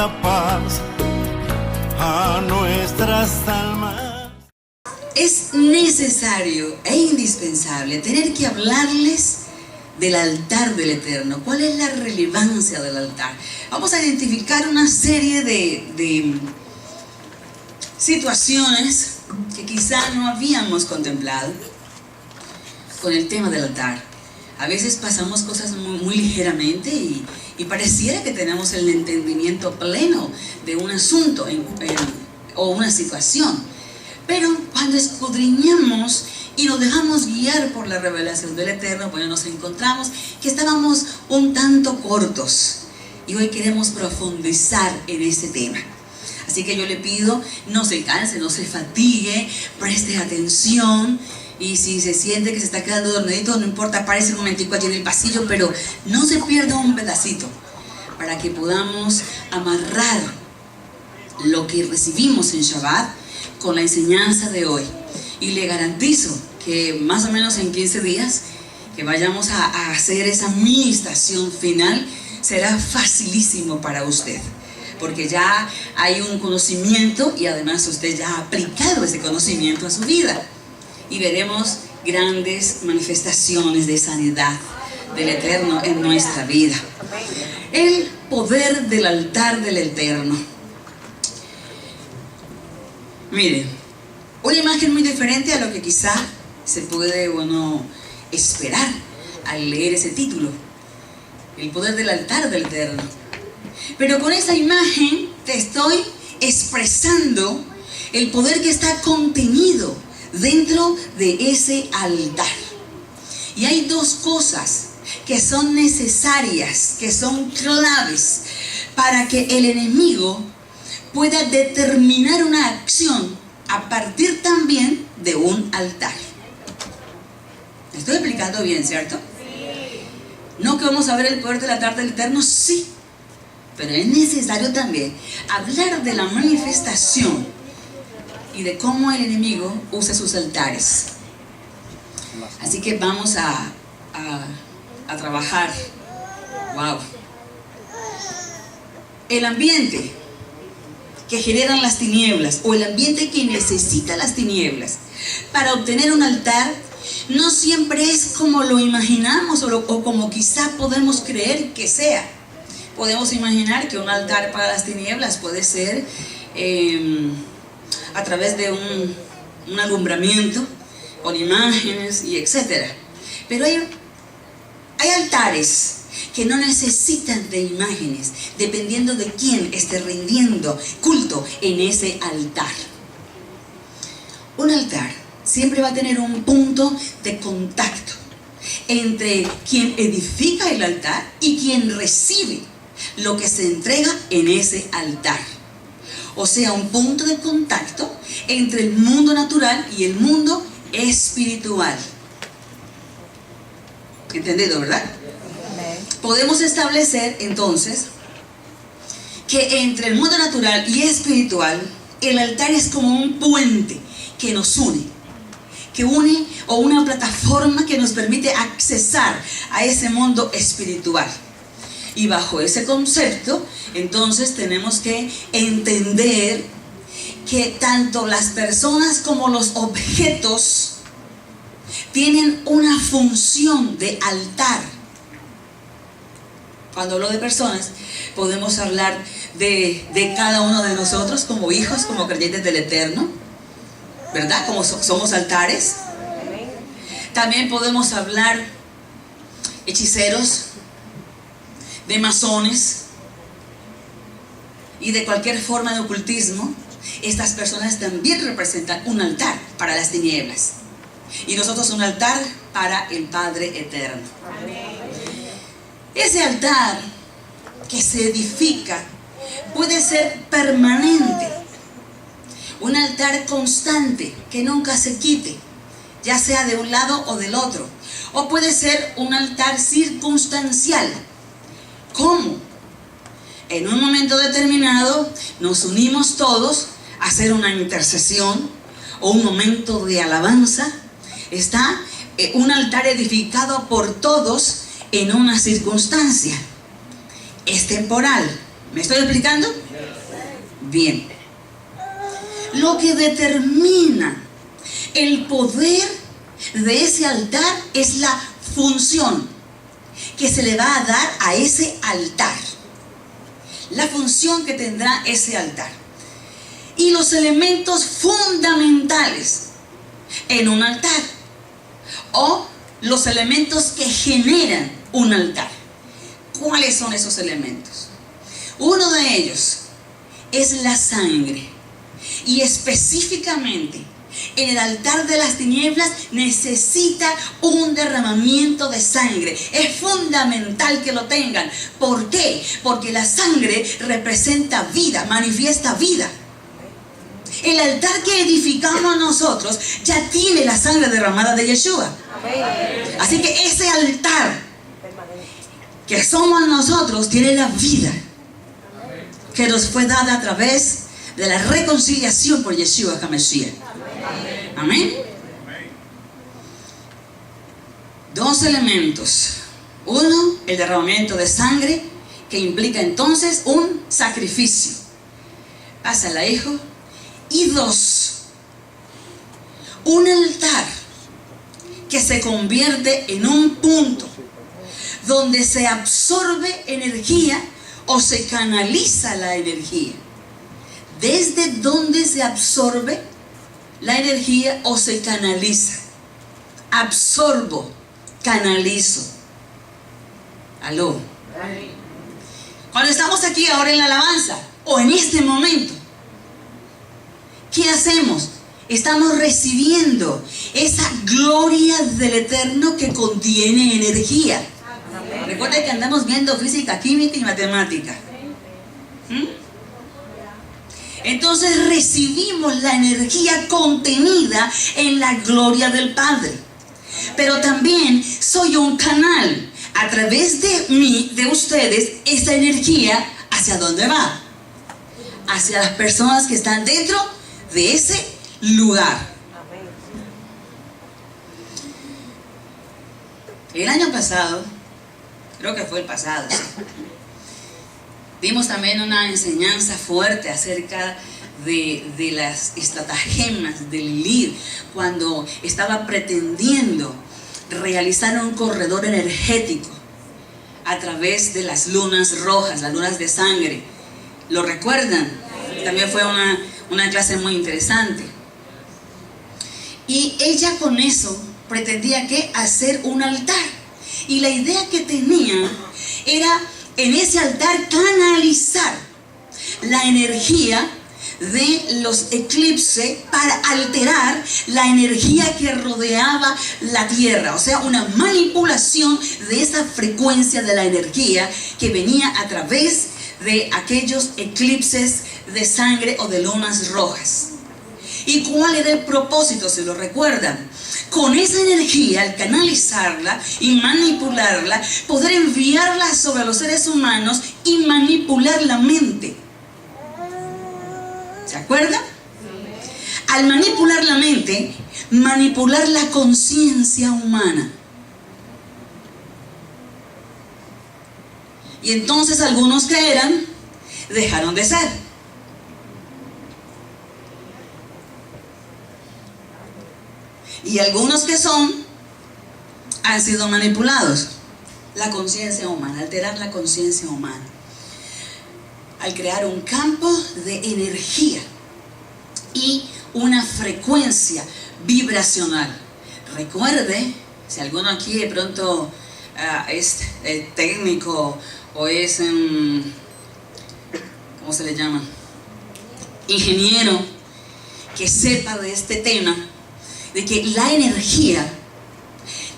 la paz a nuestras almas. Es necesario e indispensable tener que hablarles del altar del Eterno. ¿Cuál es la relevancia del altar? Vamos a identificar una serie de situaciones que quizá no habíamos contemplado con el tema del altar. A veces pasamos cosas muy ligeramente y pareciera que tenemos el entendimiento pleno de un asunto o una situación. Pero cuando escudriñamos y nos dejamos guiar por la revelación del Eterno, bueno, nos encontramos que estábamos un tanto cortos. Y hoy queremos profundizar en este tema. Así que yo le pido, no se canse, no se fatigue, preste atención. Y si se siente que se está quedando dormidito, no importa, párese un momentico allí en el pasillo, pero no se pierda un pedacito para que podamos amarrar lo que recibimos en Shabbat con la enseñanza de hoy. Y le garantizo que más o menos en 15 días que vayamos a hacer esa administración final, será facilísimo para usted, porque ya hay un conocimiento y además usted ya ha aplicado ese conocimiento a su vida. Y veremos grandes manifestaciones de sanidad del Eterno en nuestra vida. El poder del altar del Eterno. Miren, una imagen muy diferente a lo que quizá se puede esperar al leer ese título. El poder del altar del Eterno. Pero con esa imagen te estoy expresando el poder que está contenido dentro de ese altar. Y hay dos cosas que son necesarias, que son claves para que el enemigo pueda determinar una acción a partir también de un altar. ¿Me estoy explicando bien, cierto? ¿No que vamos a ver el poder del altar del Eterno? Sí, pero es necesario también hablar de la manifestación y de cómo el enemigo usa sus altares. Así que vamos a trabajar. Wow. El ambiente que generan las tinieblas, o el ambiente que necesita las tinieblas para obtener un altar, no siempre es como lo imaginamos o como quizá podemos creer que sea. Podemos imaginar que un altar para las tinieblas puede ser a través de un alumbramiento con imágenes y etcétera. Pero hay altares que no necesitan de imágenes, dependiendo de quién esté rindiendo culto en ese altar. Un altar siempre va a tener un punto de contacto entre quien edifica el altar y quien recibe lo que se entrega en ese altar. O sea, un punto de contacto entre el mundo natural y el mundo espiritual. ¿Entendido, verdad? Podemos establecer entonces que entre el mundo natural y espiritual, el altar es como un puente que nos une, o una plataforma que nos permite accesar a ese mundo espiritual. Y bajo ese concepto, entonces tenemos que entender que tanto las personas como los objetos tienen una función de altar. Cuando hablo de personas, podemos hablar de cada uno de nosotros como hijos, como creyentes del Eterno, ¿verdad? Como somos altares. También podemos hablar hechiceros, de masones y de cualquier forma de ocultismo. Estas personas también representan un altar para las tinieblas. Y nosotros un altar para el Padre Eterno. Ese altar que se edifica puede ser permanente, un altar constante que nunca se quite, ya sea de un lado o del otro, o puede ser un altar circunstancial. ¿Cómo? En un momento determinado nos unimos todos a hacer una intercesión o un momento de alabanza. Está un altar edificado por todos en una circunstancia. Es temporal. ¿Me estoy explicando? Bien, lo que determina el poder de ese altar es la función que se le va a dar a ese altar. La función que tendrá ese altar. Y los elementos fundamentales en un altar. O los elementos que generan un altar. ¿Cuáles son esos elementos? Uno de ellos es la sangre. Y específicamente, en el altar de las tinieblas necesita un derramamiento de sangre. Es fundamental que lo tengan. ¿Por qué? Porque la sangre representa vida, manifiesta vida. El altar que edificamos nosotros ya tiene la sangre derramada de Yeshua. Así que ese altar que somos nosotros tiene la vida que nos fue dada a través de la reconciliación por Yeshua HaMashiach. Amén. Dos elementos. Uno, el derramamiento de sangre, que implica entonces un sacrificio. Pásala, hijo. Y dos, un altar que se convierte en un punto donde se absorbe energía o se canaliza la energía. ¿Desde dónde se absorbe la energía o se canaliza? Absorbo, canalizo. Aló. Cuando estamos aquí ahora en la alabanza o en este momento, ¿qué hacemos? Estamos recibiendo esa gloria del Eterno que contiene energía. Recuerda que andamos viendo física, química y matemática. Entonces recibimos la energía contenida en la gloria del Padre. Pero también soy un canal. A través de mí, de ustedes, esa energía, ¿hacia dónde va? Hacia las personas que están dentro de ese lugar. El año pasado, creo que fue el pasado, sí, dimos también una enseñanza fuerte acerca de las estratagemas de Lilith cuando estaba pretendiendo realizar un corredor energético a través de las lunas rojas, las lunas de sangre. ¿Lo recuerdan? También fue una clase muy interesante. Y ella con eso pretendía que hacer un altar. Y la idea que tenía era en ese altar canalizar la energía de los eclipses para alterar la energía que rodeaba la tierra. O sea, una manipulación de esa frecuencia de la energía que venía a través de aquellos eclipses de sangre o de lunas rojas. ¿Y cuál era el propósito? ¿Se lo recuerdan? Con esa energía, al canalizarla y manipularla, poder enviarla sobre los seres humanos y manipular la mente. ¿Se acuerdan? Al manipular la mente, manipular la conciencia humana. Y entonces algunos que eran, dejaron de ser. Y algunos que son, han sido manipulados. La conciencia humana, alterar la conciencia humana. Al crear un campo de energía y una frecuencia vibracional. Recuerde, si alguno aquí de pronto es técnico o es, ¿cómo se le llama? Ingeniero, que sepa de este tema, de que la energía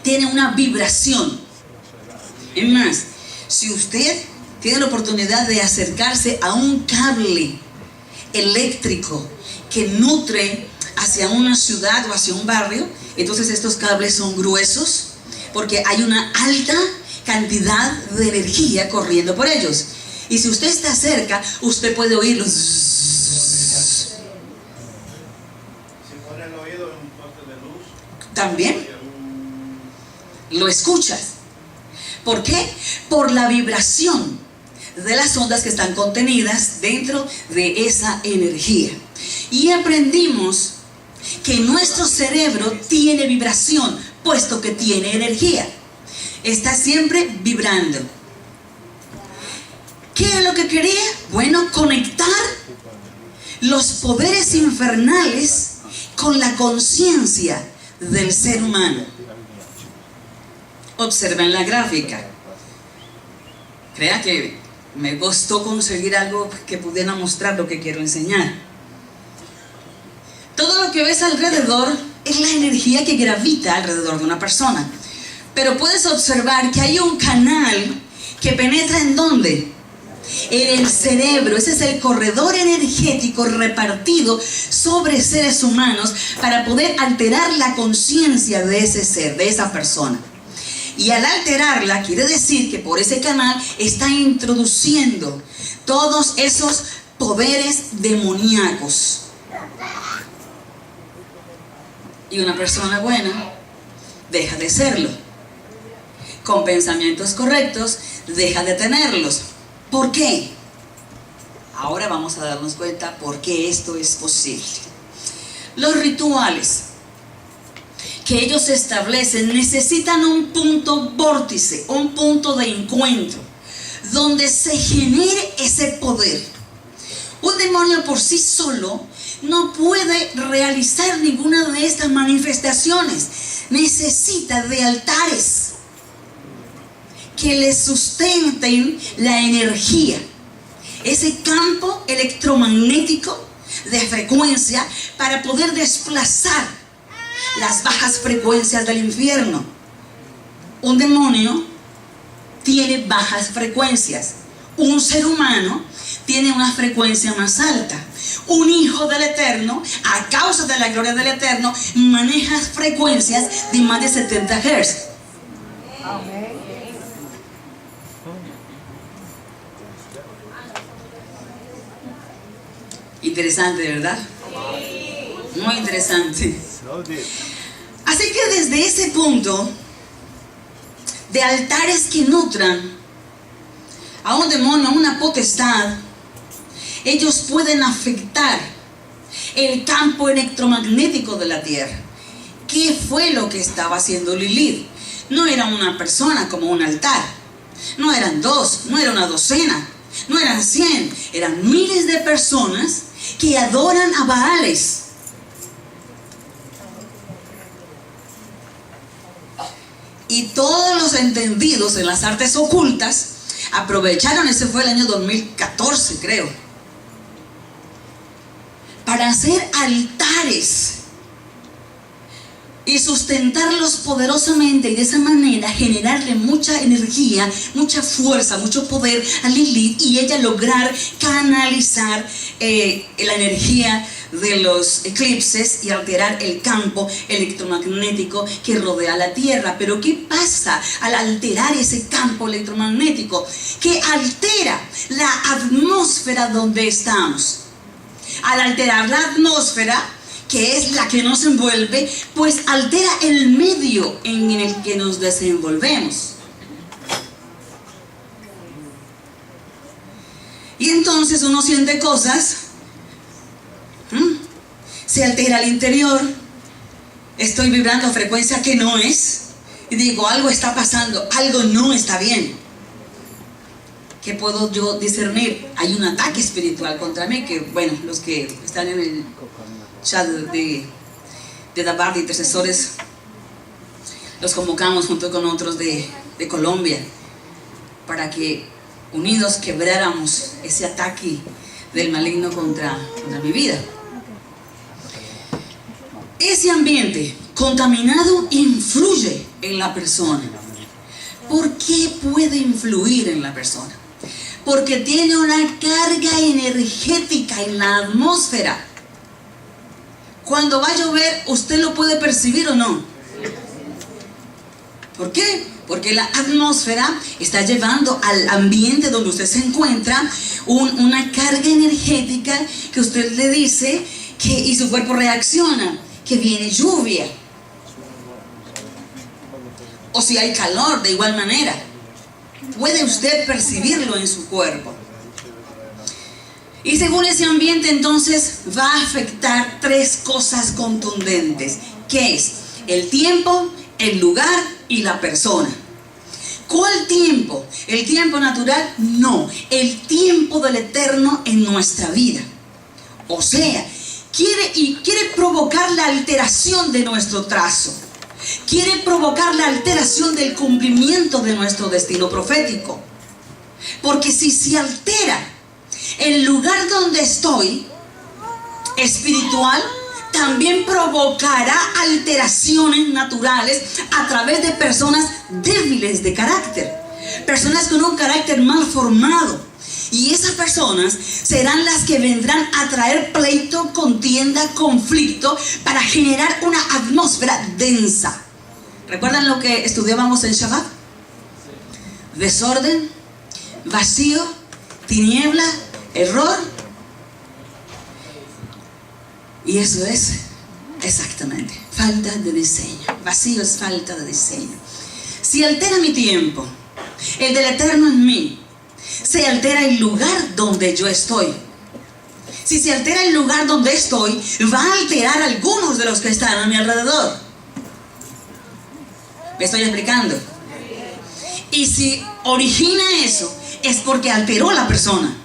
tiene una vibración. Es más, si usted tiene la oportunidad de acercarse a un cable eléctrico que nutre hacia una ciudad o hacia un barrio, entonces estos cables son gruesos porque hay una alta cantidad de energía corriendo por ellos. Y si usted está cerca, usted puede oírlos. Si pone el oído en un poste de luz, también lo escuchas. ¿Por qué? Por la vibración de las ondas que están contenidas dentro de esa energía. Y aprendimos que nuestro cerebro tiene vibración, puesto que tiene energía. Está siempre vibrando. ¿Qué es lo que quería? Bueno, conectar los poderes infernales con la conciencia del ser humano. Observen la gráfica. Crea que me costó conseguir algo que pudiera mostrar lo que quiero enseñar. Todo lo que ves alrededor es la energía que gravita alrededor de una persona. Pero puedes observar que hay un canal que penetra ¿en dónde? En el cerebro. Ese es el corredor energético repartido sobre seres humanos para poder alterar la conciencia de ese ser, de esa persona. Y al alterarla, quiere decir que por ese canal está introduciendo todos esos poderes demoníacos. Y una persona buena deja de serlo. Con pensamientos correctos deja de tenerlos. ¿Por qué? Ahora vamos a darnos cuenta por qué esto es posible. Los rituales que ellos establecen necesitan un punto vórtice, un punto de encuentro, donde se genere ese poder. Un demonio por sí solo no puede realizar ninguna de estas manifestaciones. Necesita de altares que le sustenten la energía, ese campo electromagnético de frecuencia, para poder desplazar las bajas frecuencias del infierno. Un demonio tiene bajas frecuencias. Un ser humano tiene una frecuencia más alta. Un hijo del Eterno, a causa de la gloria del Eterno, maneja frecuencias de más de 70 Hz. Interesante, ¿verdad? Muy interesante. Así que desde ese punto de altares que nutran a un demonio, a una potestad, ellos pueden afectar el campo electromagnético de la tierra. ¿Qué fue lo que estaba haciendo Lilith? No era una persona como un altar. No eran dos, no era una docena, no eran 100, eran miles de personas que adoran a Baales. Y todos los entendidos en las artes ocultas aprovecharon, ese fue el año 2014 creo, para hacer altares y sustentarlos poderosamente, y de esa manera generarle mucha energía, mucha fuerza, mucho poder a Lilith, y ella lograr canalizar la energía de los eclipses y alterar el campo electromagnético que rodea la Tierra. Pero ¿qué pasa al alterar ese campo electromagnético? Que altera la atmósfera donde estamos. Al alterar la atmósfera, que es la que nos envuelve, pues altera el medio en el que nos desenvolvemos. Y entonces uno siente cosas, se altera el interior, estoy vibrando a frecuencia que no es, y digo, algo está pasando, algo no está bien. ¿Qué puedo yo discernir? Hay un ataque espiritual contra mí, que bueno, los que están en el chat de Dabar, de intercesores, los convocamos junto con otros de Colombia, para que unidos quebráramos ese ataque del maligno contra mi vida. Ese ambiente contaminado influye en la persona. ¿Por qué puede influir en la persona? Porque tiene una carga energética en la atmósfera. Cuando va a llover, ¿usted lo puede percibir o no? ¿Por qué? Porque la atmósfera está llevando al ambiente donde usted se encuentra una carga energética que usted le dice y su cuerpo reacciona, que viene lluvia. O si hay calor, de igual manera. Puede usted percibirlo en su cuerpo. Y según ese ambiente, entonces, va a afectar tres cosas contundentes. ¿Qué es? El tiempo, el lugar y la persona. ¿Cuál tiempo? ¿El tiempo natural? No, el tiempo del Eterno en nuestra vida. O sea, quiere provocar la alteración de nuestro trazo. Quiere provocar la alteración del cumplimiento de nuestro destino profético. Porque si se altera el lugar donde estoy, espiritual, también provocará alteraciones naturales a través de personas débiles de carácter, personas con un carácter mal formado. Y esas personas serán las que vendrán a traer pleito, contienda, conflicto, para generar una atmósfera densa. ¿Recuerdan lo que estudiábamos en Shabbat? Desorden, vacío, tiniebla, error. Y eso es exactamente falta de diseño. Vacío es falta de diseño. Si altera mi tiempo, el del Eterno en mí, se altera el lugar donde yo estoy. Si se altera el lugar donde estoy, va a alterar a algunos de los que están a mi alrededor. ¿Me estoy explicando? Y si origina eso, es porque alteró a la persona.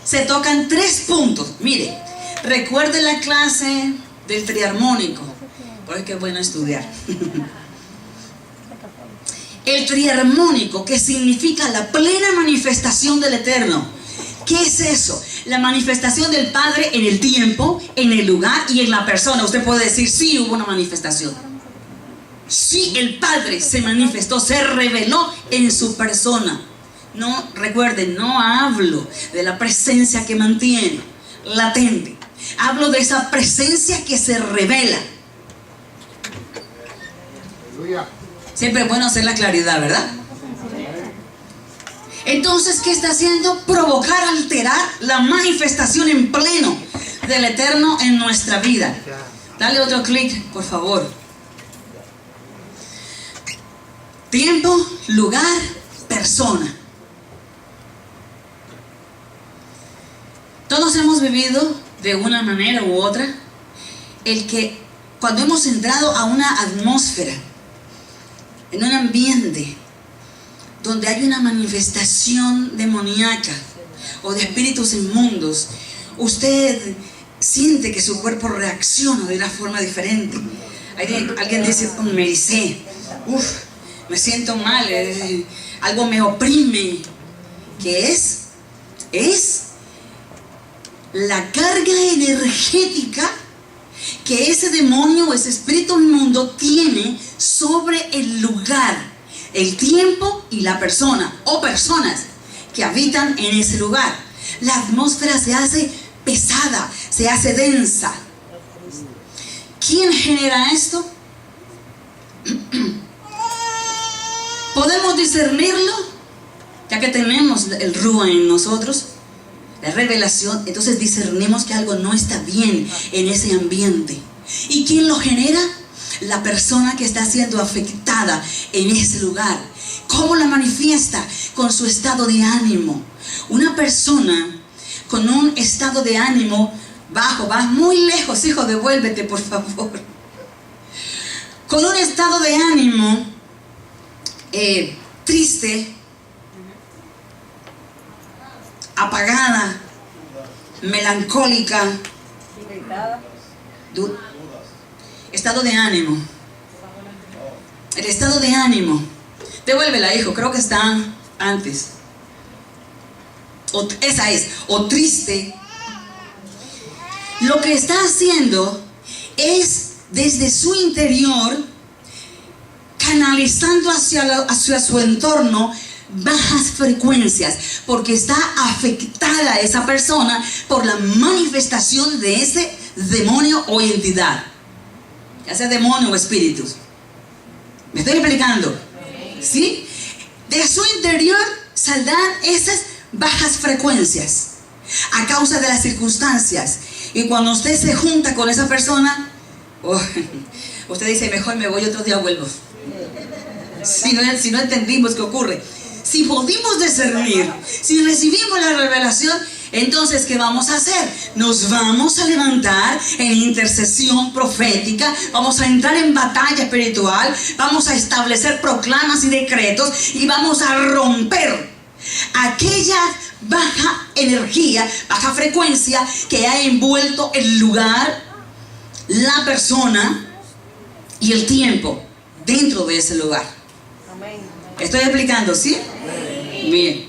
Se tocan tres puntos. Mire, recuerde la clase del triarmónico. Por eso es que es bueno estudiar. El triarmónico, que significa la plena manifestación del Eterno. ¿Qué es eso? La manifestación del Padre en el tiempo, en el lugar y en la persona. Usted puede decir, sí, hubo una manifestación. Sí, el Padre se manifestó, se reveló en su persona. No, recuerden, no hablo de la presencia que mantiene, latente. Hablo de esa presencia que se revela. Siempre es bueno hacer la claridad, ¿verdad? Entonces, ¿qué está haciendo? Provocar, alterar la manifestación en pleno del Eterno en nuestra vida. Dale otro clic, por favor. Tiempo, lugar, persona. Todos hemos vivido de una manera u otra el que cuando hemos entrado a una atmósfera, en un ambiente donde hay una manifestación demoníaca o de espíritus inmundos, usted siente que su cuerpo reacciona de una forma diferente. Alguien dice, me ericé, me siento mal, algo me oprime. ¿Qué es? Es la carga energética que ese demonio o ese espíritu inmundo tiene sobre el lugar, el tiempo y la persona o personas que habitan en ese lugar. La atmósfera se hace pesada, se hace densa. ¿Quién genera esto? ¿Podemos discernirlo? Ya que tenemos el Rúa en nosotros, la revelación, entonces discernimos que algo no está bien en ese ambiente. ¿Y quién lo genera? La persona que está siendo afectada en ese lugar. ¿Cómo la manifiesta? Con su estado de ánimo. Una persona con un estado de ánimo bajo, vas muy lejos, hijo, devuélvete por favor. Con un estado de ánimo triste, apagada, melancólica, estado de ánimo. El estado de ánimo, devuélvela, hijo, creo que está antes. Esa es, o triste. Lo que está haciendo es desde su interior canalizando hacia su entorno bajas frecuencias, porque está afectada esa persona por la manifestación de ese demonio o entidad, ya sea demonio o espíritus. ¿Me estoy explicando? ¿Sí? De su interior saldrán esas bajas frecuencias a causa de las circunstancias, y cuando usted se junta con esa persona, usted dice, mejor me voy, otro día vuelvo. si no entendimos qué ocurre. Si pudimos discernir, si recibimos la revelación, entonces ¿qué vamos a hacer? Nos vamos a levantar en intercesión profética, vamos a entrar en batalla espiritual, vamos a establecer proclamas y decretos y vamos a romper aquella baja energía, baja frecuencia que ha envuelto el lugar, la persona y el tiempo dentro de ese lugar. ¿Estoy explicando, sí? Bien.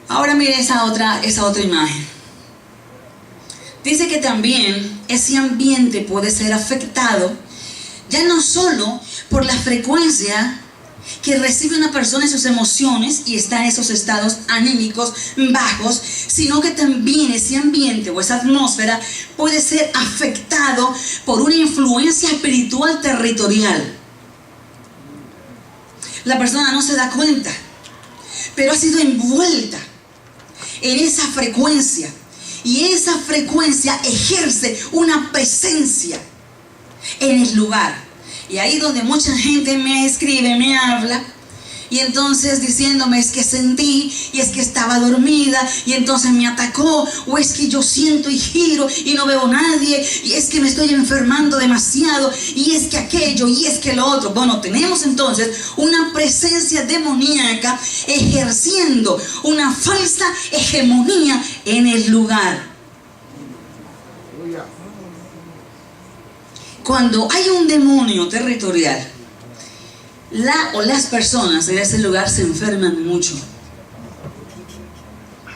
Ahora mire esa otra imagen. Dice que también ese ambiente puede ser afectado ya no solo por la frecuencia que recibe una persona en sus emociones y está en esos estados anímicos bajos, sino que también ese ambiente o esa atmósfera puede ser afectado por una influencia espiritual territorial. La persona no se da cuenta, pero ha sido envuelta en esa frecuencia, y esa frecuencia ejerce una presencia en el lugar. Y ahí donde mucha gente me escribe, me habla, y entonces diciéndome es que sentí, y es que estaba dormida, y entonces me atacó, o es que yo siento y giro y no veo a nadie, y es que me estoy enfermando demasiado, y es que aquello, y es que lo otro. Bueno, tenemos entonces una presencia demoníaca ejerciendo una falsa hegemonía en el lugar. Cuando hay un demonio territorial, las personas en ese lugar se enferman mucho.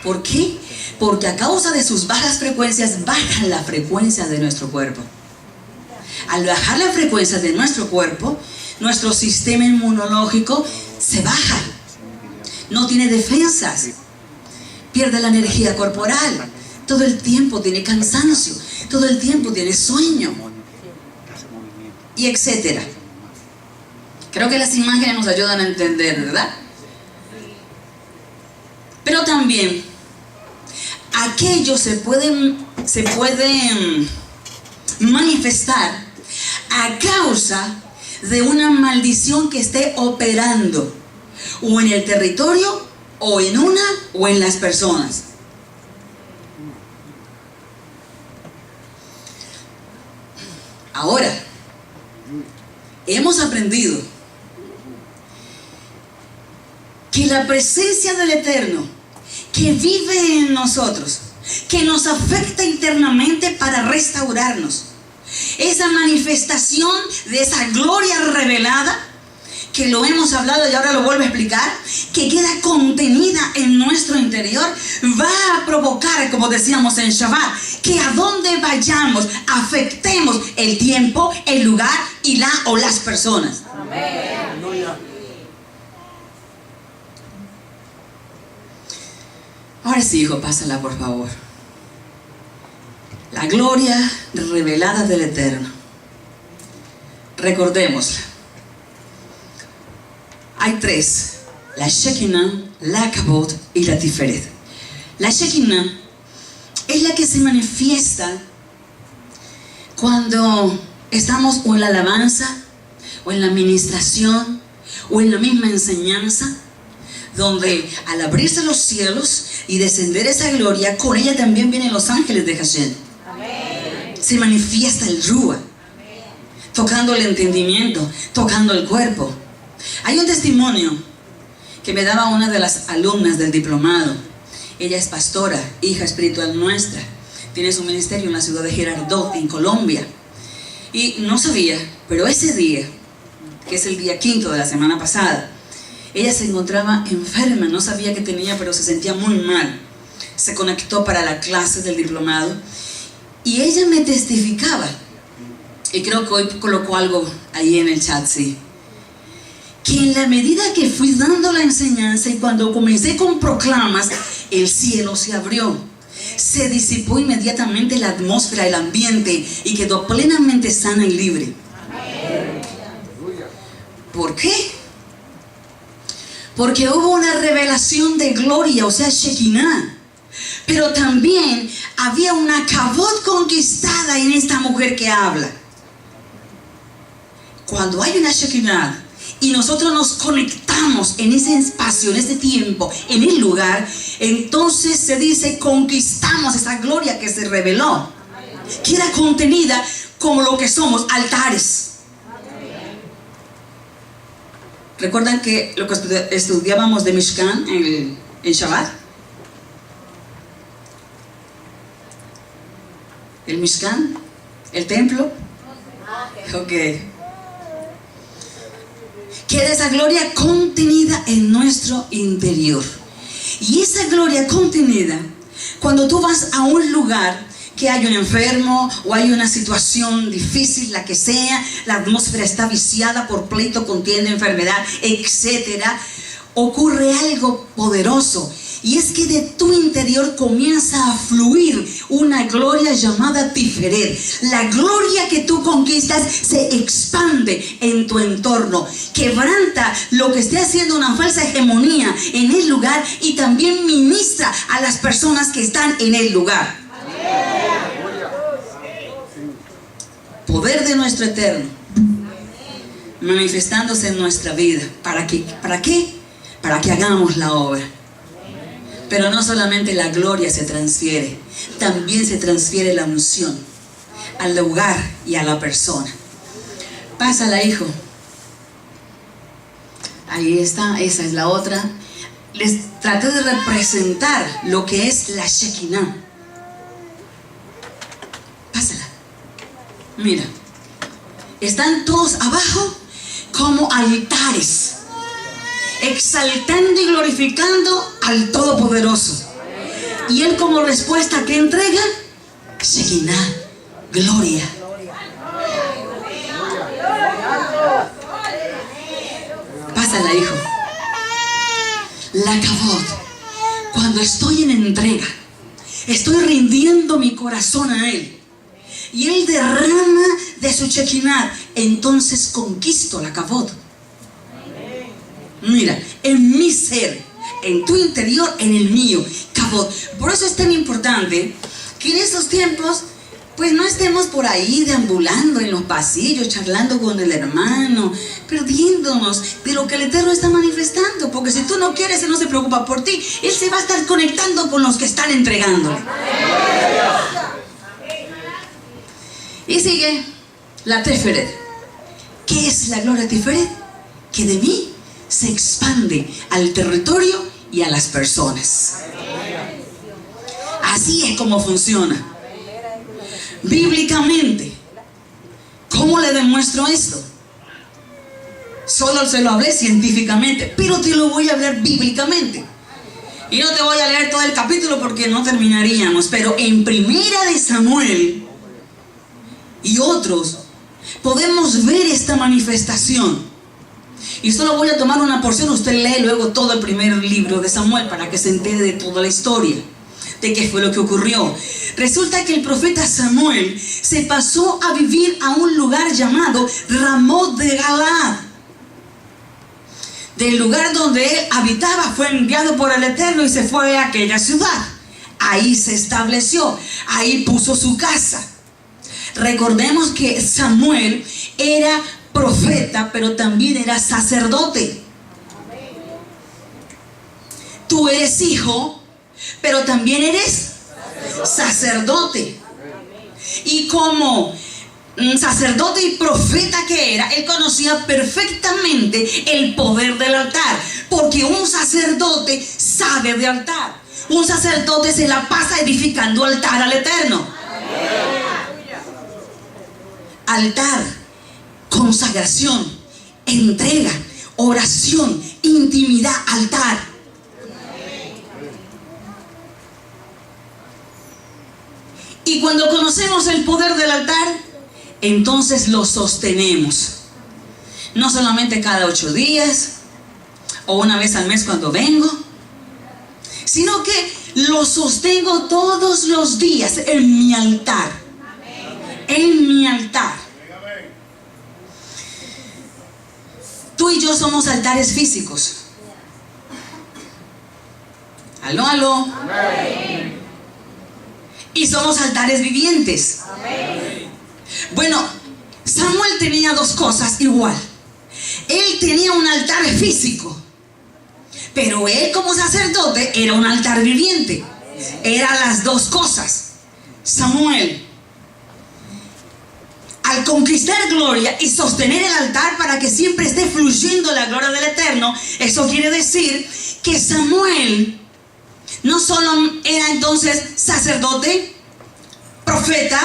¿Por qué? Porque a causa de sus bajas frecuencias, bajan la frecuencia de nuestro cuerpo. Al bajar la frecuencia de nuestro cuerpo, nuestro sistema inmunológico se baja. No tiene defensas. Pierde la energía corporal. Todo el tiempo tiene cansancio. Todo el tiempo tiene sueño. Y etcétera. Creo que las imágenes nos ayudan a entender, ¿verdad? Pero también aquello se puede manifestar a causa de una maldición que esté operando o en el territorio o en una o en las personas. Ahora, hemos aprendido que la presencia del Eterno que vive en nosotros, que nos afecta internamente para restaurarnos, esa manifestación de esa gloria revelada, que lo hemos hablado y ahora lo vuelvo a explicar, que queda contenida en nuestro interior, va a provocar, como decíamos en Shabbat, que a donde vayamos afectemos el tiempo, el lugar y la o las personas. Amén. Ahora sí, hijo, pásala por favor. La gloria revelada del Eterno. Recordémosla. Hay tres: la Shekinah, la Kabod y la Tiferet. La Shekinah es la que se manifiesta cuando estamos o en la alabanza, o en la administración, o en la misma enseñanza, donde al abrirse los cielos y descender esa gloria, con ella también vienen los ángeles de Hashem. Amén. Se manifiesta el Ruach, tocando el entendimiento, tocando el cuerpo. Hay un testimonio que me daba una de las alumnas del diplomado. Ella es pastora, hija espiritual nuestra. Tiene su ministerio en la ciudad de Girardot, en Colombia. Y no sabía, pero ese día, que es el día 5 de la semana pasada, ella se encontraba enferma, no sabía qué tenía, pero se sentía muy mal. Se conectó para la clase del diplomado y ella me testificaba, y creo que hoy colocó algo ahí en el chat, sí, que en la medida que fui dando la enseñanza y cuando comencé con proclamas, el cielo se abrió, se disipó inmediatamente la atmósfera, el ambiente, y quedó plenamente sana y libre. ¿Por qué? Porque hubo una revelación de gloria, o sea, Shekinah. Pero también había una Kabod conquistada en esta mujer que habla. Cuando hay una Shekinah y nosotros nos conectamos en ese espacio, en ese tiempo, en el lugar, entonces se dice conquistamos esa gloria que se reveló, que era contenida como lo que somos, altares. ¿Recuerdan que lo que estudiábamos de Mishkan en Shabbat? ¿El Mishkan? ¿El templo? Ok. Queda esa gloria contenida en nuestro interior. Y esa gloria contenida, cuando tú vas a un lugar que hay un enfermo o hay una situación difícil, la que sea, la atmósfera está viciada por pleito, contienda, enfermedad, etcétera, ocurre algo poderoso. Y es que de tu interior comienza a fluir una gloria llamada Tiferet. La gloria que tú conquistas se expande en tu entorno, quebranta lo que esté haciendo una falsa hegemonía en el lugar y también ministra a las personas que están en el lugar. Poder de nuestro Eterno manifestándose en nuestra vida. ¿Para qué? ¿Para qué? Para que hagamos la obra. Pero no solamente la gloria se transfiere, también se transfiere la unción al lugar y a la persona. Pásala, hijo. Ahí está, esa es la otra. Les traté de representar lo que es la Shekinah. Pásala. Mira, están todos abajo como altares, exaltando y glorificando al Todopoderoso. Y Él, como respuesta, ¿qué entrega? Shekinah, gloria. Pásala, hijo. La Kavod. Cuando estoy en entrega, estoy rindiendo mi corazón a Él, y Él derrama de su Shekinah, entonces conquisto la Kavod. Mira, en mi ser, en tu interior, en el mío, Kavod. Por eso es tan importante que en estos tiempos pues no estemos por ahí deambulando en los pasillos, charlando con el hermano, perdiéndonos de lo que el Eterno está manifestando. Porque si tú no quieres, Él no se preocupa por ti. Él se va a estar conectando con los que están entregándole. Y sigue la Tiferet. ¿Qué es la gloria Tiferet? Que de mí se expande al territorio y a las personas. Así es como funciona. Bíblicamente, ¿cómo le demuestro esto? Solo se lo hablé científicamente, pero te lo voy a hablar bíblicamente. Y no te voy a leer todo el capítulo porque no terminaríamos, pero en Primera de Samuel y otros podemos ver esta manifestación. Y solo voy a tomar una porción. Usted lee luego todo el primer libro de Samuel para que se entere de toda la historia, de qué fue lo que ocurrió. Resulta que el profeta Samuel se pasó a vivir a un lugar llamado Ramot de Galaad. Del lugar donde él habitaba fue enviado por el Eterno y se fue a aquella ciudad. Ahí se estableció, ahí puso su casa. Recordemos que Samuel era profeta, pero también era sacerdote. Tú eres hijo, pero también eres sacerdote. Y como sacerdote y profeta que era, él conocía perfectamente el poder del altar, porque un sacerdote sabe de altar. Un sacerdote se la pasa edificando altar al Eterno. Altar, consagración, entrega, oración, intimidad, altar. Y cuando conocemos el poder del altar, entonces lo sostenemos. No solamente cada 8 días o una vez al mes cuando vengo, sino que lo sostengo todos los días en mi altar. En mi altar. Tú y yo somos altares físicos. Aló, aló. Amén. Y somos altares vivientes. Amén. Bueno, Samuel tenía 2 cosas igual. Él tenía un altar físico, pero él como sacerdote era un altar viviente. Eran las dos cosas. Samuel, al conquistar gloria y sostener el altar para que siempre esté fluyendo la gloria del Eterno, eso quiere decir que Samuel no solo era entonces sacerdote, profeta,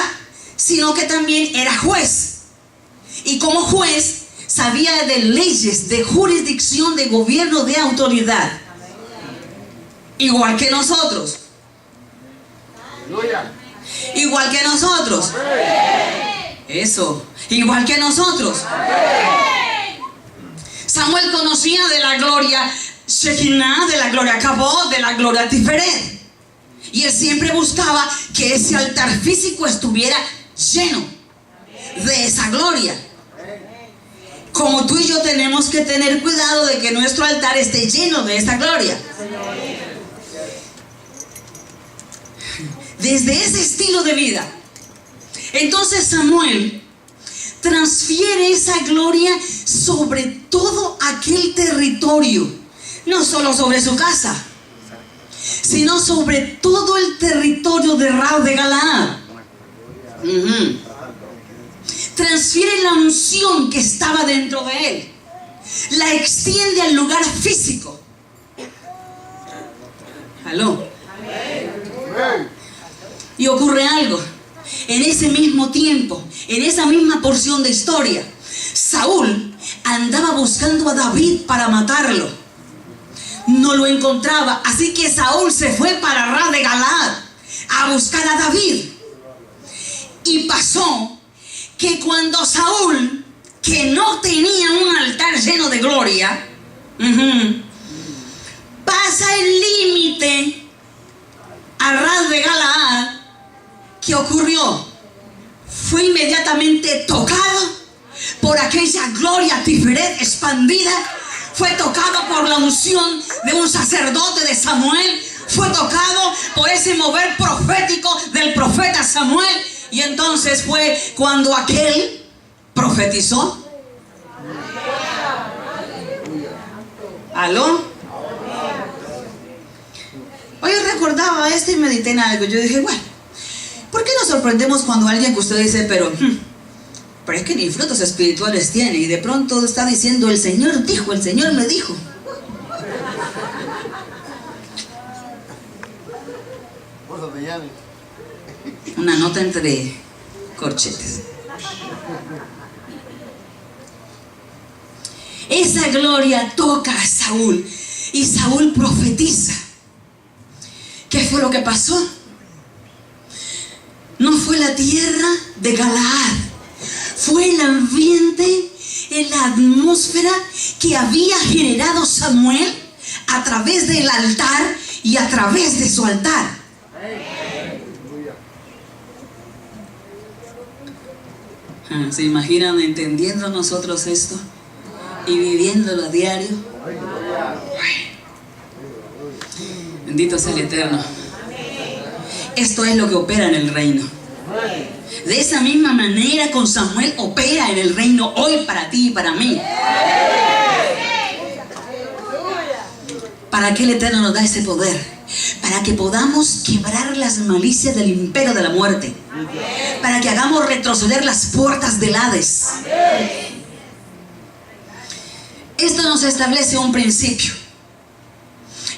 sino que también era juez. Y como juez sabía de leyes, de jurisdicción, de gobierno, de autoridad. Igual que nosotros. Igual que nosotros. Eso. Igual que nosotros. Samuel conocía de la gloria Shekinah, de la gloria Kabod, de la gloria Tiferet. Y él siempre buscaba que ese altar físico estuviera lleno de esa gloria. Como tú y yo tenemos que tener cuidado de que nuestro altar esté lleno de esta gloria. Desde ese estilo de vida. Entonces Samuel transfiere esa gloria sobre todo aquel territorio. No solo sobre su casa, sino sobre todo el territorio de Rab de Galaad. Transfiere la unción que estaba dentro de él, la extiende al lugar físico. ¿Aló? Y ocurre algo. En ese mismo tiempo, en esa misma porción de historia, Saúl andaba buscando a David para matarlo. No lo encontraba, así que Saúl se fue para Rab de Galaad a buscar a David. Y pasó que cuando Saúl, que no tenía un altar lleno de gloria, pasa el límite a Rab de Galaad, ¿qué ocurrió? Fue inmediatamente tocado por aquella gloria Tiferet expandida. Fue tocado por la unción de un sacerdote de Samuel. Fue tocado por ese mover profético del profeta Samuel. Y entonces fue cuando aquel profetizó. ¿Aló? Hoy recordaba esto y medité en algo. Yo dije, bueno, ¿por qué nos sorprendemos cuando alguien que usted dice, pero es que ni frutos espirituales tiene? Y de pronto está diciendo, el Señor dijo, el Señor me dijo. Una nota entre corchetes. Esa gloria toca a Saúl y Saúl profetiza. ¿Qué fue lo que pasó? No fue la tierra de Galaad, fue el ambiente, la atmósfera que había generado Samuel a través del altar y a través de su altar. ¿Se imaginan entendiendo nosotros esto y viviéndolo a diario? Bendito sea el Eterno. Esto es lo que opera en el reino. De esa misma manera con Samuel opera en el reino hoy para ti y para mí. ¿Para qué el Eterno nos da ese poder? Para que podamos quebrar las malicias del imperio de la muerte. Para que hagamos retroceder las puertas del Hades. Esto nos establece un principio.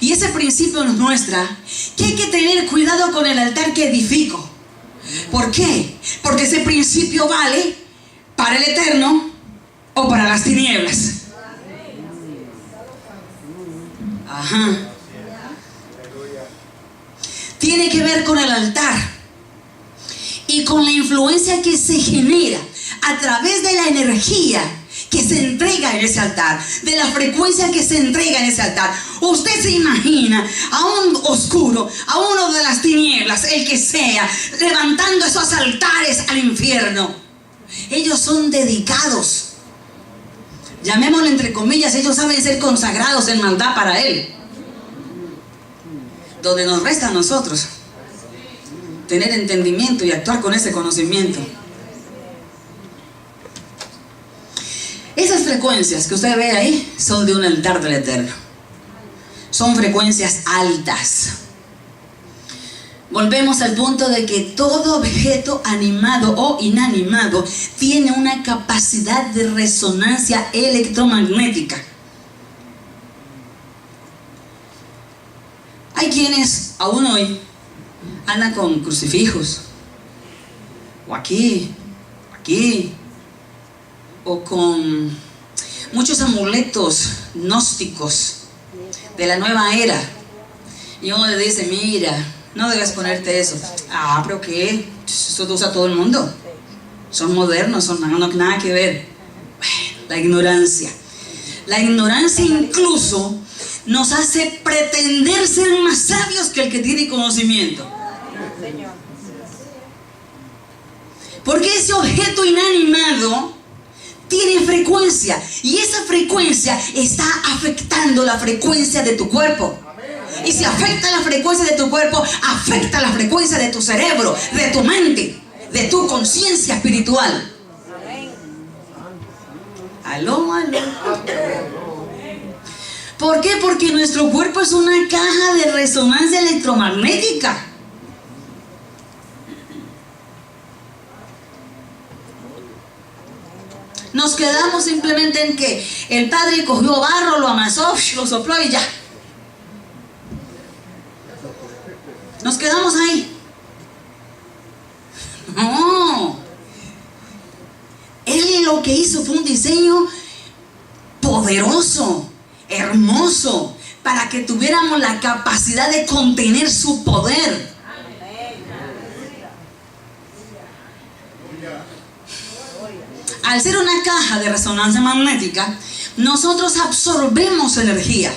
Y ese principio nos muestra que hay que tener cuidado con el altar que edifico. ¿Por qué? Porque ese principio vale para el Eterno o para las tinieblas. Ajá. Tiene que ver con el altar y con la influencia que se genera a través de la energía que se entrega en ese altar, de la frecuencia que se entrega en ese altar. Usted se imagina a un oscuro, a uno de las tinieblas, el que sea, levantando esos altares al infierno. Ellos son dedicados, llamémoslo entre comillas, ellos saben ser consagrados en maldad para Él. Donde nos resta a nosotros tener entendimiento y actuar con ese conocimiento. Esas Esas frecuencias que usted ve ahí son de un altar del Eterno. Son frecuencias altas. Volvemos al punto de que todo objeto animado o inanimado tiene una capacidad de resonancia electromagnética. Hay quienes aún hoy andan con crucifijos, o aquí, o con muchos amuletos gnósticos de la nueva era. Y uno le dice, mira, no debes ponerte eso. Ah, pero ¿qué? Eso lo usa todo el mundo. Son modernos, no nada que ver. Bueno, la ignorancia. La ignorancia incluso nos hace pretender ser más sabios que el que tiene conocimiento. Porque ese objeto inanimado tiene frecuencia, y esa frecuencia está afectando la frecuencia de tu cuerpo. Y si afecta la frecuencia de tu cuerpo, afecta la frecuencia de tu cerebro, de tu mente, de tu conciencia espiritual. Aló. ¿Por qué? Porque nuestro cuerpo es una caja de resonancia electromagnética. Nos quedamos simplemente en que el Padre cogió barro, lo amasó, lo sopló y ya. Nos quedamos ahí. No. Él lo que hizo fue un diseño poderoso, hermoso, para que tuviéramos la capacidad de contener su poder. Al ser una caja de resonancia magnética, nosotros absorbemos energía.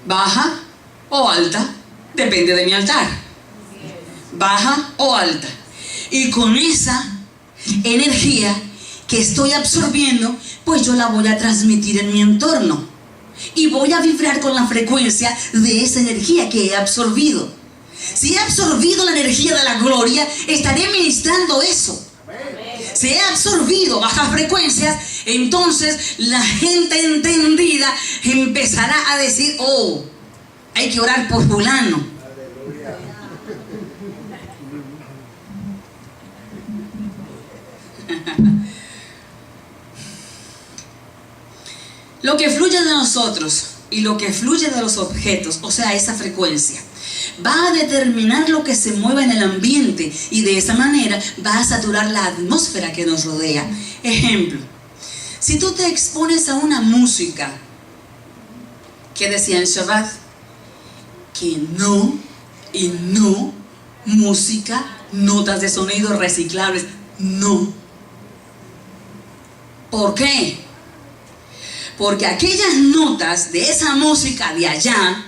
Baja o alta, depende de mi altar. Baja o alta. Y con esa energía que estoy absorbiendo, pues yo la voy a transmitir en mi entorno. Y voy a vibrar con la frecuencia de esa energía que he absorbido. Si he absorbido la energía de la gloria, estaré ministrando eso. Si he absorbido bajas frecuencias, entonces la gente entendida empezará a decir, oh, hay que orar por fulano. Lo que fluye de nosotros y lo que fluye de los objetos, o sea, esa frecuencia, va a determinar lo que se mueva en el ambiente, y de esa manera va a saturar la atmósfera que nos rodea. Ejemplo, si tú te expones a una música que decía en Shabbat que no música, notas de sonido reciclables, no. ¿Por qué? Porque aquellas notas de esa música de allá,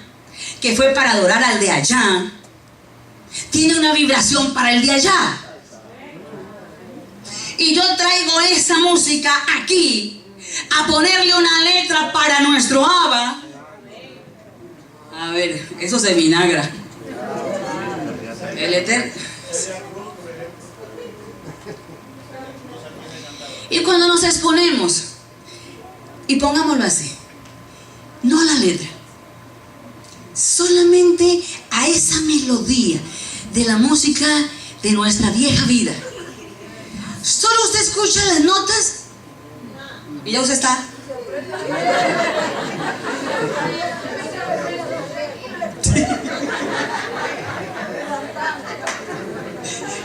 que fue para adorar al de allá, tiene una vibración para el de allá. Y yo traigo esa música aquí a ponerle una letra para nuestro Abba. A ver, eso se vinagra. El Eterno. Y cuando nos exponemos, y pongámoslo así, no a la letra, solamente a esa melodía de la música de nuestra vieja vida. Solo usted escucha las notas y ya usted está.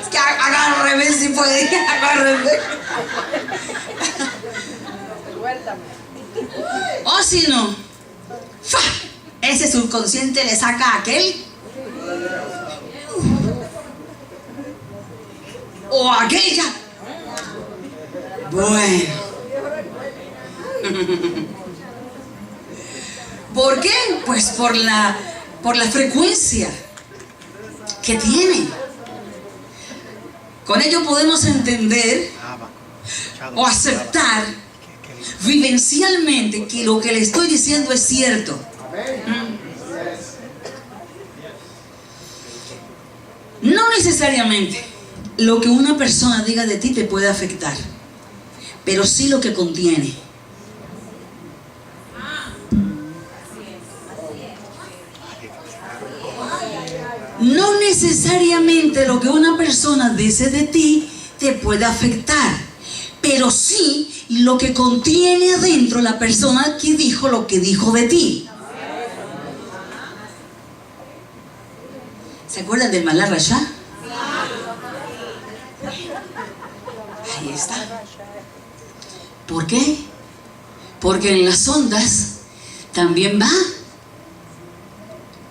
Es que agárreme si puede, agárreme. O si no, ¡fa! Ese subconsciente le saca a aquel o a aquella. Bueno. ¿Por qué? Pues por la frecuencia que tiene. Con ello podemos entender o aceptar vivencialmente que lo que le estoy diciendo es cierto. No necesariamente lo que una persona diga de ti te puede afectar, pero sí lo que contiene. No necesariamente lo que una persona dice de ti te puede afectar, pero sí lo que contiene adentro la persona que dijo lo que dijo de ti. ¿Se acuerdan del Malá Rashá? Ahí está. ¿Por qué? Porque en las ondas también va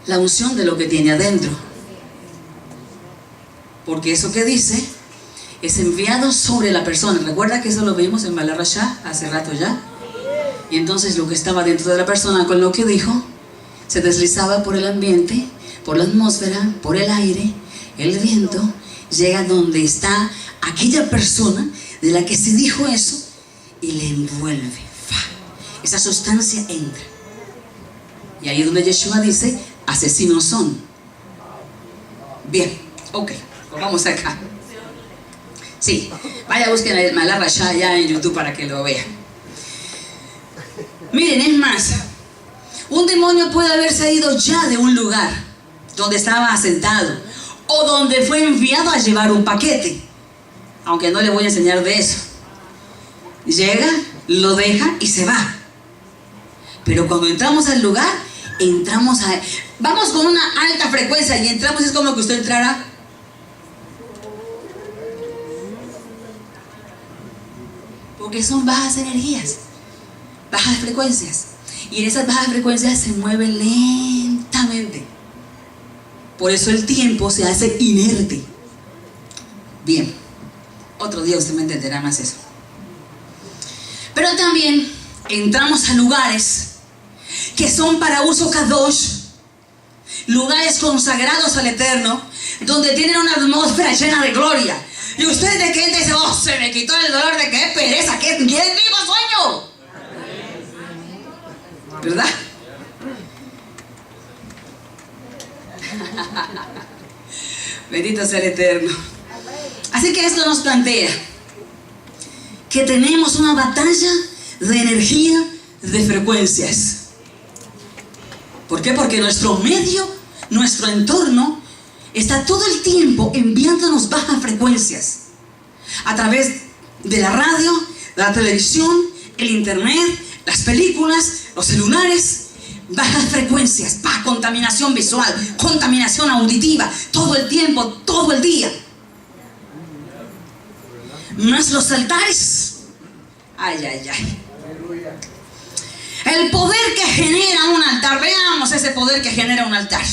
la unción de lo que tiene adentro. Porque eso que dice es enviado sobre la persona. ¿Recuerda que eso lo vimos en Malá Rashá hace rato ya? Y entonces lo que estaba dentro de la persona con lo que dijo se deslizaba por el ambiente, por la atmósfera, por el aire, el viento, llega donde está aquella persona de la que se dijo eso y le envuelve. Esa sustancia entra. Y ahí es donde Yeshua dice, asesinos son. Bien, ok, pues vamos acá. Sí, vaya, busquen el Malá Rashá ya en YouTube para que lo vean. Miren, es más, un demonio puede haberse ido ya de un lugar donde estaba asentado o donde fue enviado a llevar un paquete, aunque no le voy a enseñar de eso. Llega, lo deja y se va. Pero cuando entramos al lugar, vamos con una alta frecuencia y entramos, es como que usted entrara. Porque son bajas energías, bajas frecuencias. Y en esas bajas frecuencias se mueve lentamente. Por eso el tiempo se hace inerte. Bien, otro día usted me entenderá más eso. Pero también entramos a lugares que son para uso kadosh, lugares consagrados al Eterno, donde tienen una atmósfera llena de gloria. Y usted de que dice, oh, se me quitó el dolor de qué pereza, qué vivo sueño. ¿Verdad? Bendito sea el Eterno. Así que esto nos plantea que tenemos una batalla de energía, de frecuencias. ¿Por qué? Porque nuestro medio, nuestro entorno, está todo el tiempo enviándonos bajas frecuencias. A través de la radio, la televisión, el internet, las películas, los celulares. Bajas frecuencias, contaminación visual, contaminación auditiva, todo el tiempo, todo el día. Más los altares. Ay, ay, ay. El poder que genera un altar. Veamos ese poder que genera un altar.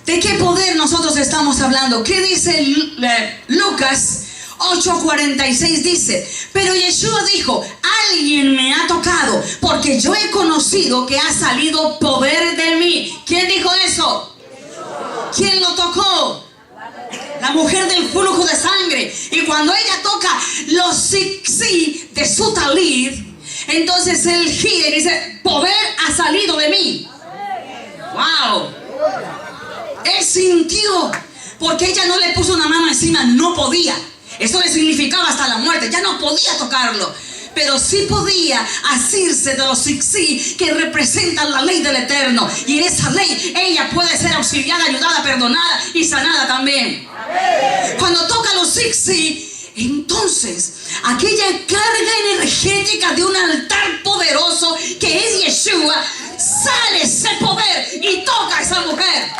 ¿De qué poder nosotros estamos hablando? ¿Qué dice Lucas 8:46? Dice, pero Yeshua dijo, alguien me ha tocado, porque yo he conocido que ha salido poder de mí. ¿Quién dijo eso? ¿Quién lo tocó? La mujer del flujo de sangre. Y cuando ella toca los sí de su talit, entonces él gira y dice, poder ha salido de mí. ¡Wow! Él sintió, porque ella no le puso una mano encima, no podía. Eso le significaba hasta la muerte, ya no podía tocarlo. Pero sí podía asirse de los sixí que representan la ley del Eterno. Y en esa ley ella puede ser auxiliada, ayudada, perdonada y sanada también. Cuando toca los sixí, entonces aquella carga energética de un altar poderoso que es Yeshua, sale ese poder y toca a esa mujer.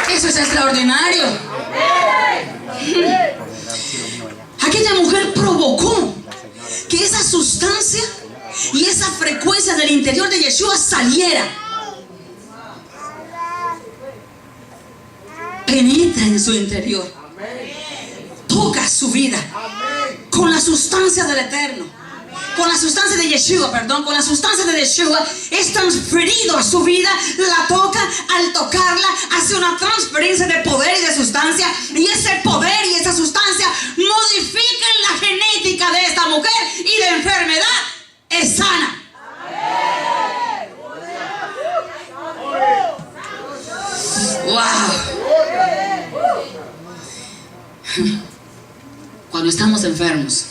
Eso es extraordinario. Aquella mujer provocó que esa sustancia y esa frecuencia del interior de Yeshua saliera. Penetra en su interior. Toca su vida con la sustancia del Eterno. Con la sustancia de Yeshua, con la sustancia de Yeshua es transferido a su vida, la toca, al tocarla hace una transferencia de poder y de sustancia, y ese poder y esa sustancia modifican la genética de esta mujer y de enfermedad es sana. cuando estamos enfermos.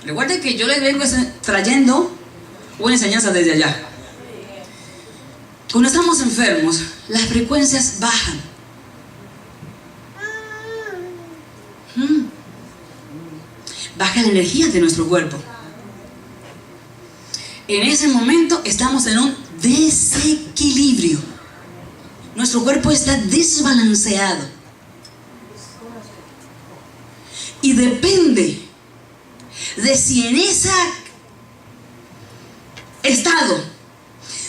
Recuerden que yo les vengo trayendo una enseñanza desde allá. Cuando estamos enfermos, las frecuencias bajan. Baja la energía de nuestro cuerpo. En ese momento estamos en un desequilibrio. Nuestro cuerpo está desbalanceado. Y depende de si en ese estado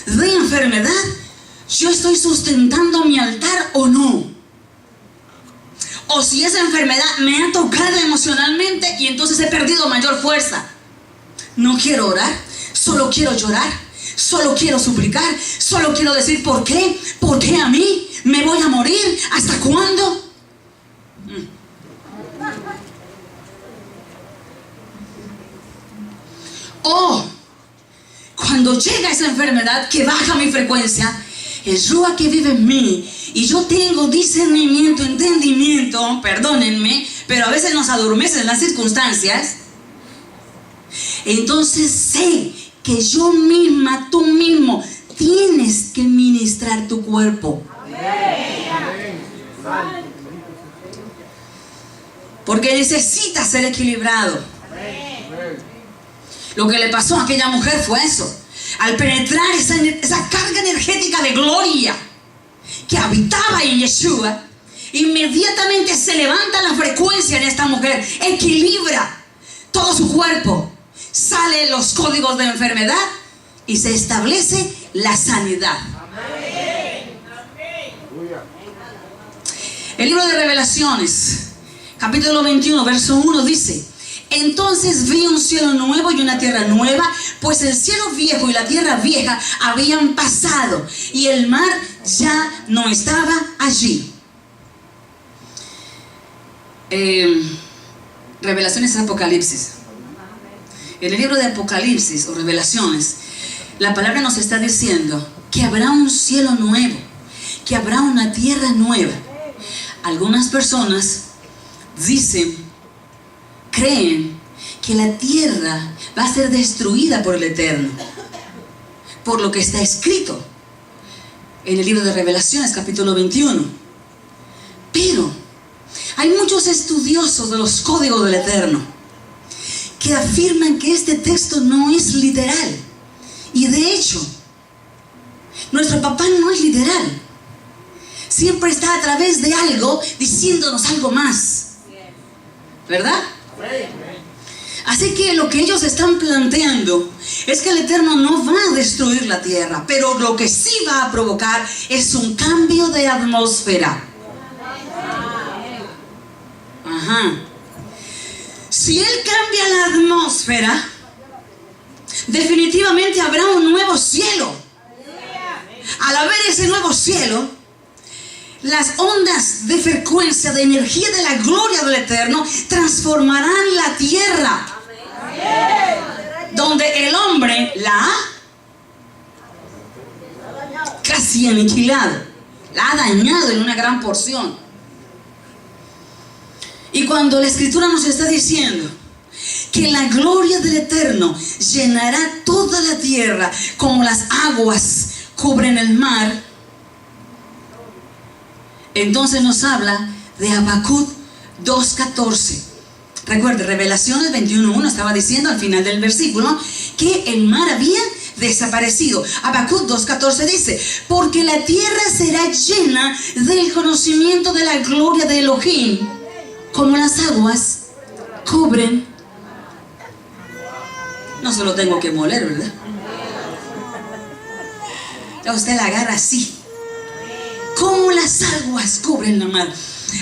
de enfermedad yo estoy sustentando mi altar o no. O si esa enfermedad me ha tocado emocionalmente y entonces he perdido mayor fuerza. No quiero orar, solo quiero llorar, solo quiero suplicar, solo quiero decir ¿por qué? ¿Por qué a mí? ¿Me voy a morir? ¿Hasta cuándo? O cuando llega esa enfermedad que baja mi frecuencia, el Ruach que vive en mí y yo tengo discernimiento, entendimiento, perdónenme, pero a veces nos adormecen las circunstancias. Entonces sé que yo misma, tú mismo, tienes que ministrar tu cuerpo. Porque necesitas ser equilibrado. Lo que le pasó a aquella mujer fue eso. Al penetrar esa carga energética de gloria que habitaba en Yeshua, inmediatamente se levanta la frecuencia en esta mujer, equilibra todo su cuerpo, salen los códigos de enfermedad y se establece la sanidad. El libro de Revelaciones, capítulo 21, verso 1 dice: entonces vi un cielo nuevo y una tierra nueva, pues el cielo viejo y la tierra vieja habían pasado y el mar ya no estaba allí. Revelaciones y Apocalipsis. En el libro de Apocalipsis o Revelaciones, la palabra nos está diciendo que habrá un cielo nuevo, que habrá una tierra nueva. Algunas personas creen que la tierra va a ser destruida por el Eterno, por lo que está escrito en el libro de Revelaciones, capítulo 21. Pero hay muchos estudiosos de los códigos del Eterno que afirman que este texto no es literal. Y de hecho, nuestro papá no es literal. Siempre está a través de algo diciéndonos algo más. ¿Verdad? Así que lo que ellos están planteando es que el Eterno no va a destruir la tierra, pero lo que sí va a provocar es un cambio de atmósfera. Ajá. Si Él cambia la atmósfera, definitivamente habrá un nuevo cielo. Al haber ese nuevo cielo, las ondas de frecuencia, de energía de la gloria del Eterno transformarán la tierra. Donde el hombre la ha casi aniquilado, la ha dañado en una gran porción. Y cuando la Escritura nos está diciendo que la gloria del Eterno llenará toda la tierra como las aguas cubren el mar, entonces nos habla de Habacuc 2:14. Recuerde, Revelaciones 21:1 estaba diciendo al final del versículo que el mar había desaparecido. Habacuc 2:14 dice: porque la tierra será llena del conocimiento de la gloria de Elohim, como las aguas cubren. No se lo tengo que moler, ¿verdad? Ya usted la agarra así. Como las aguas cubren la mar.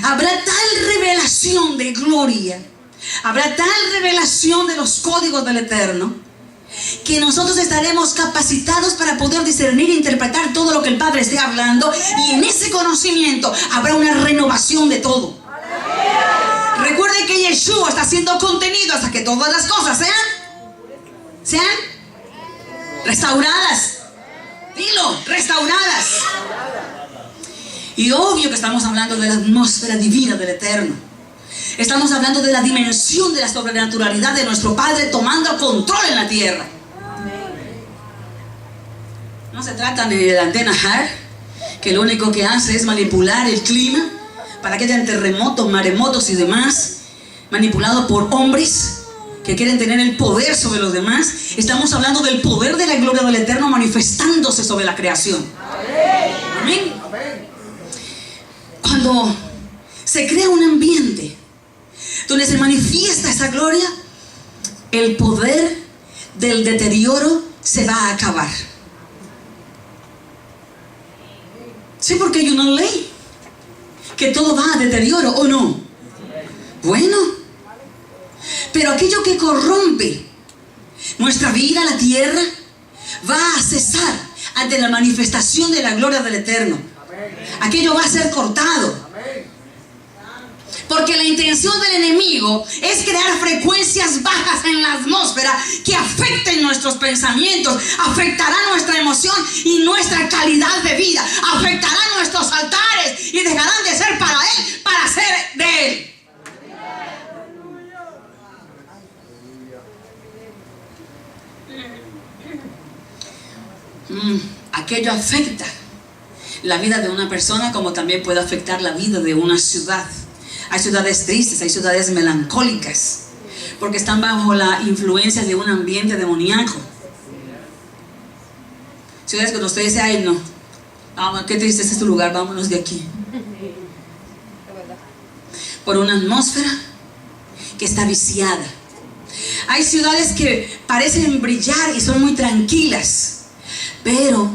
Habrá tal revelación de gloria, habrá tal revelación de los códigos del Eterno, que nosotros estaremos capacitados para poder discernir e interpretar todo lo que el Padre esté hablando. Y en ese conocimiento habrá una renovación de todo. Recuerden que Yeshua está siendo contenido hasta que todas las cosas sean restauradas. Dilo, restauradas. Y obvio que estamos hablando de la atmósfera divina del Eterno. Estamos hablando de la dimensión de la sobrenaturalidad de nuestro Padre tomando control en la tierra. No se trata ni de la antena HAR, que lo único que hace es manipular el clima para que hayan terremotos, maremotos y demás, manipulado por hombres que quieren tener el poder sobre los demás. Estamos hablando del poder de la gloria del Eterno manifestándose sobre la creación. Amén. Cuando se crea un ambiente donde se manifiesta esa gloria, el poder del deterioro se va a acabar. Sí, porque hay una ley que todo va a deterioro, ¿o no? Bueno, pero aquello que corrompe nuestra vida, la tierra, va a cesar ante la manifestación de la gloria del Eterno. Aquello va a ser cortado. Porque la intención del enemigo es crear frecuencias bajas en la atmósfera que afecten nuestros pensamientos, afectará nuestra emoción y nuestra calidad de vida, afectará nuestros altares y dejarán de ser para Él, para ser de Él. Aquello afecta la vida de una persona, como también puede afectar la vida de una ciudad. Hay ciudades tristes, hay ciudades melancólicas, porque están bajo la influencia de un ambiente demoníaco. Ciudades cuando usted dice, ay no, qué triste es este lugar, vámonos de aquí. Por una atmósfera que está viciada. Hay ciudades que parecen brillar y son muy tranquilas, pero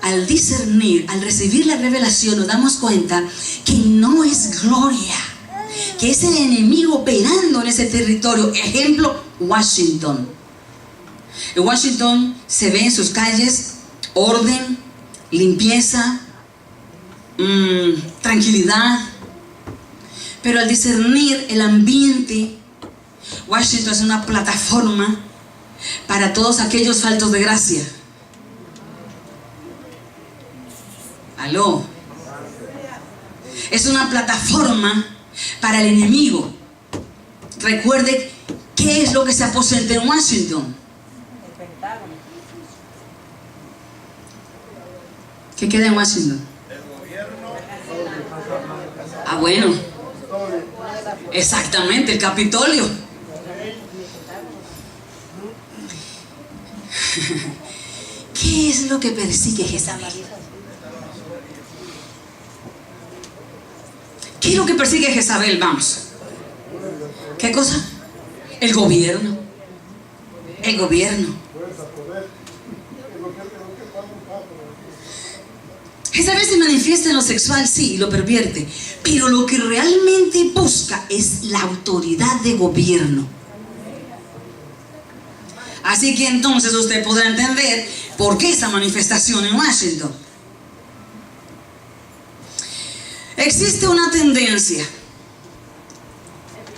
al discernir, al recibir la revelación, nos damos cuenta que no es gloria, que es el enemigo operando en ese territorio. Ejemplo, Washington. En Washington se ve en sus calles orden, limpieza, tranquilidad. Pero al discernir el ambiente, Washington es una plataforma para todos aquellos faltos de gracia. Aló. Es una plataforma para el enemigo. Recuerde qué es lo que se aposenta en Washington. ¿Qué queda en Washington? Ah, bueno. Exactamente, el Capitolio. ¿Qué es lo que persigue Jezabel? ¿Qué es lo que persigue Jezabel? Vamos. ¿Qué cosa? El gobierno. El gobierno. Jezabel se manifiesta en lo sexual, sí, y lo pervierte. Pero lo que realmente busca es la autoridad de gobierno. Así que entonces usted podrá entender por qué esa manifestación en Washington. Existe una tendencia,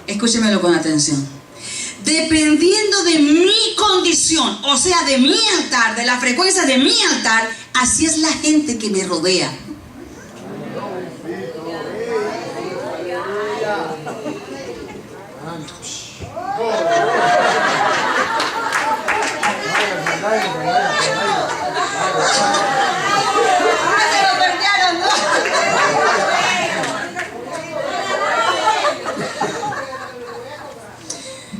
escúchemelo con atención, dependiendo de mi condición, o sea, de mi altar, de la frecuencia de mi altar, así es la gente que me rodea.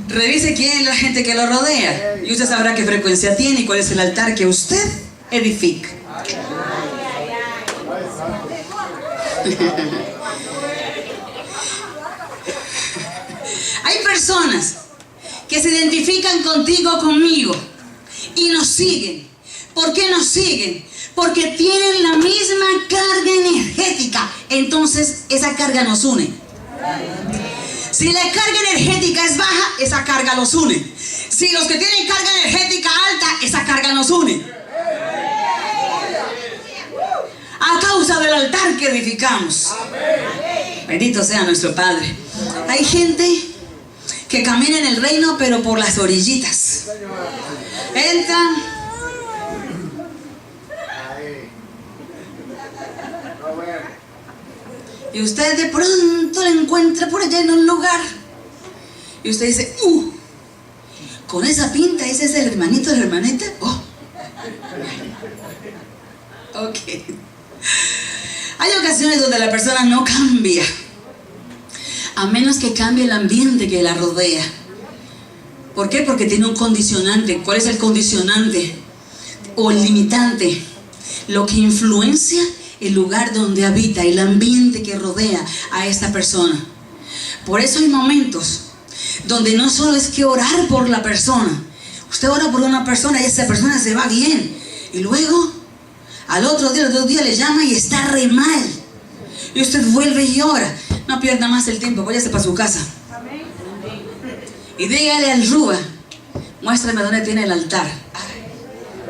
Revise quién es la gente que lo rodea y usted sabrá qué frecuencia tiene y cuál es el altar que usted edifica. Hay personas que se identifican contigo, conmigo y nos siguen. ¿Por qué nos siguen? Porque tienen la misma carga energética. Entonces esa carga nos une. Si la carga energética es baja, esa carga los une. Si los que tienen carga energética alta, esa carga nos une. A causa del altar que edificamos. Bendito sea nuestro Padre. Hay gente que camina en el reino, pero por las orillitas. Entran. Y usted de pronto la encuentra por allá en un lugar. Y usted dice, con esa pinta, ese es el hermanito de la hermanita. Ok. Hay ocasiones donde la persona no cambia, a menos que cambie el ambiente que la rodea. ¿Por qué? Porque tiene un condicionante. ¿Cuál es el condicionante? O el limitante. Lo que influencia el lugar donde habita, el ambiente que rodea a esta persona. Por eso hay momentos donde no solo es que orar por la persona. Usted ora por una persona y esa persona se va bien. Y luego, al otro día, los 2 días le llama y está re mal. Y usted vuelve y ora. No pierda más el tiempo, váyase para su casa. Y dígale al Rúa, muéstrame dónde tiene el altar.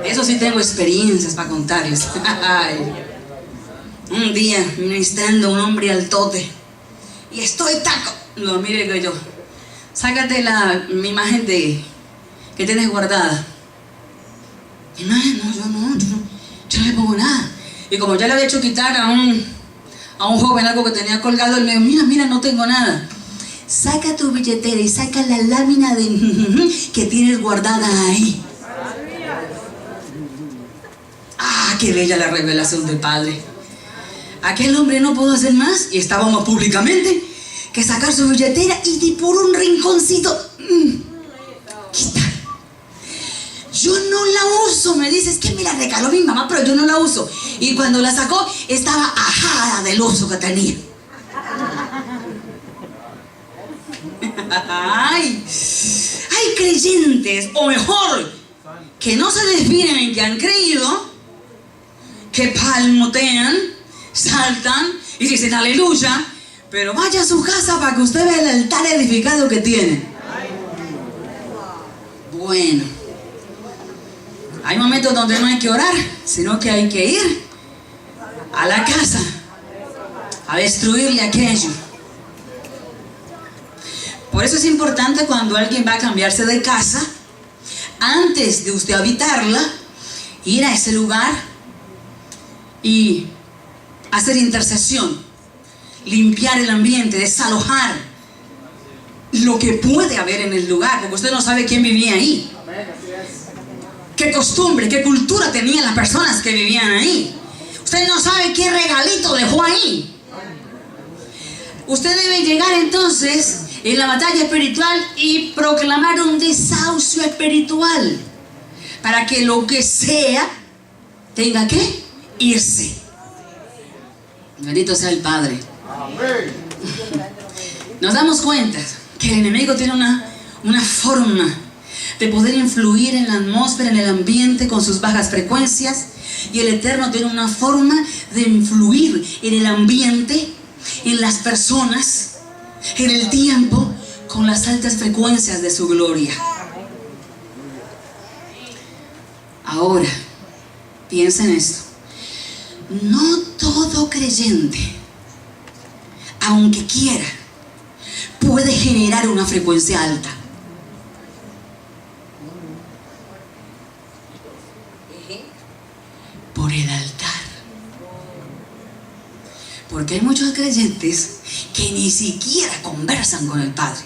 Eso sí tengo experiencias para contarles. Un día ministrando a un hombre altote y estoy taco. Lo mire que yo, sácate mi imagen que tienes guardada. Imagen, yo no le pongo nada. Y como ya le había hecho quitar a un joven algo que tenía colgado, él me dijo, mira, no tengo nada. Saca tu billetera y saca la lámina que tienes guardada ahí. Qué bella la revelación del Padre. Aquel hombre no pudo hacer más, y estábamos públicamente, que sacar su billetera y de por un rinconcito quitar. Yo no la uso, me dice, es que me la regaló mi mamá, pero yo no la uso. Y cuando la sacó, estaba ajada del uso que tenía. Hay creyentes, o mejor, que no se definen en que han creído, que palmotean, saltan y dicen aleluya, pero vaya a su casa para que usted vea el altar edificado que tiene. Bueno, hay momentos donde no hay que orar, sino que hay que ir a la casa a destruirle aquello. Por eso es importante cuando alguien va a cambiarse de casa, antes de usted habitarla, ir a ese lugar y hacer intercesión, limpiar el ambiente, desalojar lo que puede haber en el lugar, porque usted no sabe quién vivía ahí, qué costumbre, qué cultura tenían las personas que vivían ahí. Usted no sabe qué regalito dejó ahí. Usted debe llegar entonces en la batalla espiritual y proclamar un desahucio espiritual para que lo que sea tenga que irse. Bendito sea el Padre. Nos damos cuenta que el enemigo tiene una forma de poder influir en la atmósfera, en el ambiente con sus bajas frecuencias, y el Eterno tiene una forma de influir en el ambiente, en las personas, en el tiempo, con las altas frecuencias de su gloria. Ahora, piensa en esto. No todo creyente, aunque quiera, puede generar una frecuencia alta. Por el altar. Porque hay muchos creyentes que ni siquiera conversan con el Padre.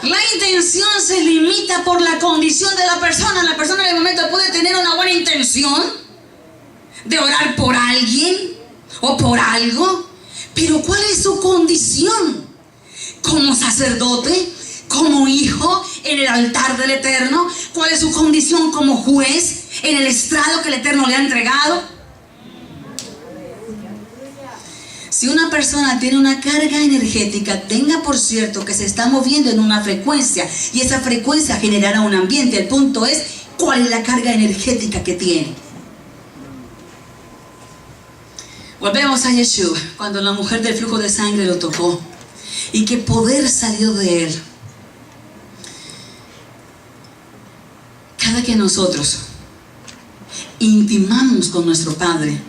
La intención se limita por la condición de la persona. La persona en el momento puede tener una buena intención de orar por alguien o por algo, pero ¿cuál es su condición? Como sacerdote, como hijo en el altar del Eterno. ¿Cuál es su condición como juez en el estrado que el Eterno le ha entregado? Si una persona tiene una carga energética, tenga por cierto que se está moviendo en una frecuencia, y esa frecuencia generará un ambiente. El punto es, ¿cuál es la carga energética que tiene? Volvemos a Yeshua, cuando la mujer del flujo de sangre lo tocó y qué poder salió de él. Cada que nosotros intimamos con nuestro Padre,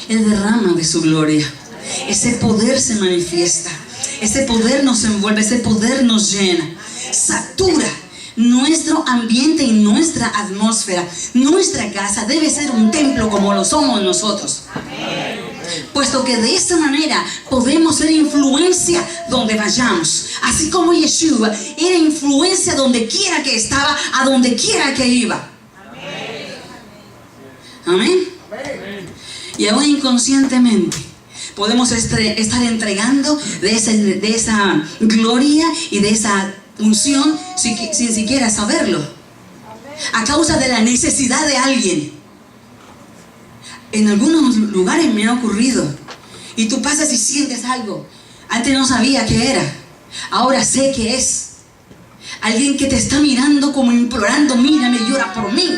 Él derrama de su gloria. Ese poder se manifiesta, ese poder nos envuelve, ese poder nos llena, satura nuestro ambiente y nuestra atmósfera, nuestra casa debe ser un templo como lo somos nosotros. Puesto que de esa manera podemos ser influencia donde vayamos. Así como Yeshua era influencia donde quiera que estaba, a donde quiera que iba. Amén. Y aún inconscientemente podemos estar entregando de esa gloria y de esa unción sin siquiera saberlo, a causa de la necesidad de alguien. En algunos lugares me ha ocurrido, y tú pasas y sientes algo. Antes no sabía qué era, ahora sé qué es. Alguien que te está mirando como implorando: mírame, llora por mí.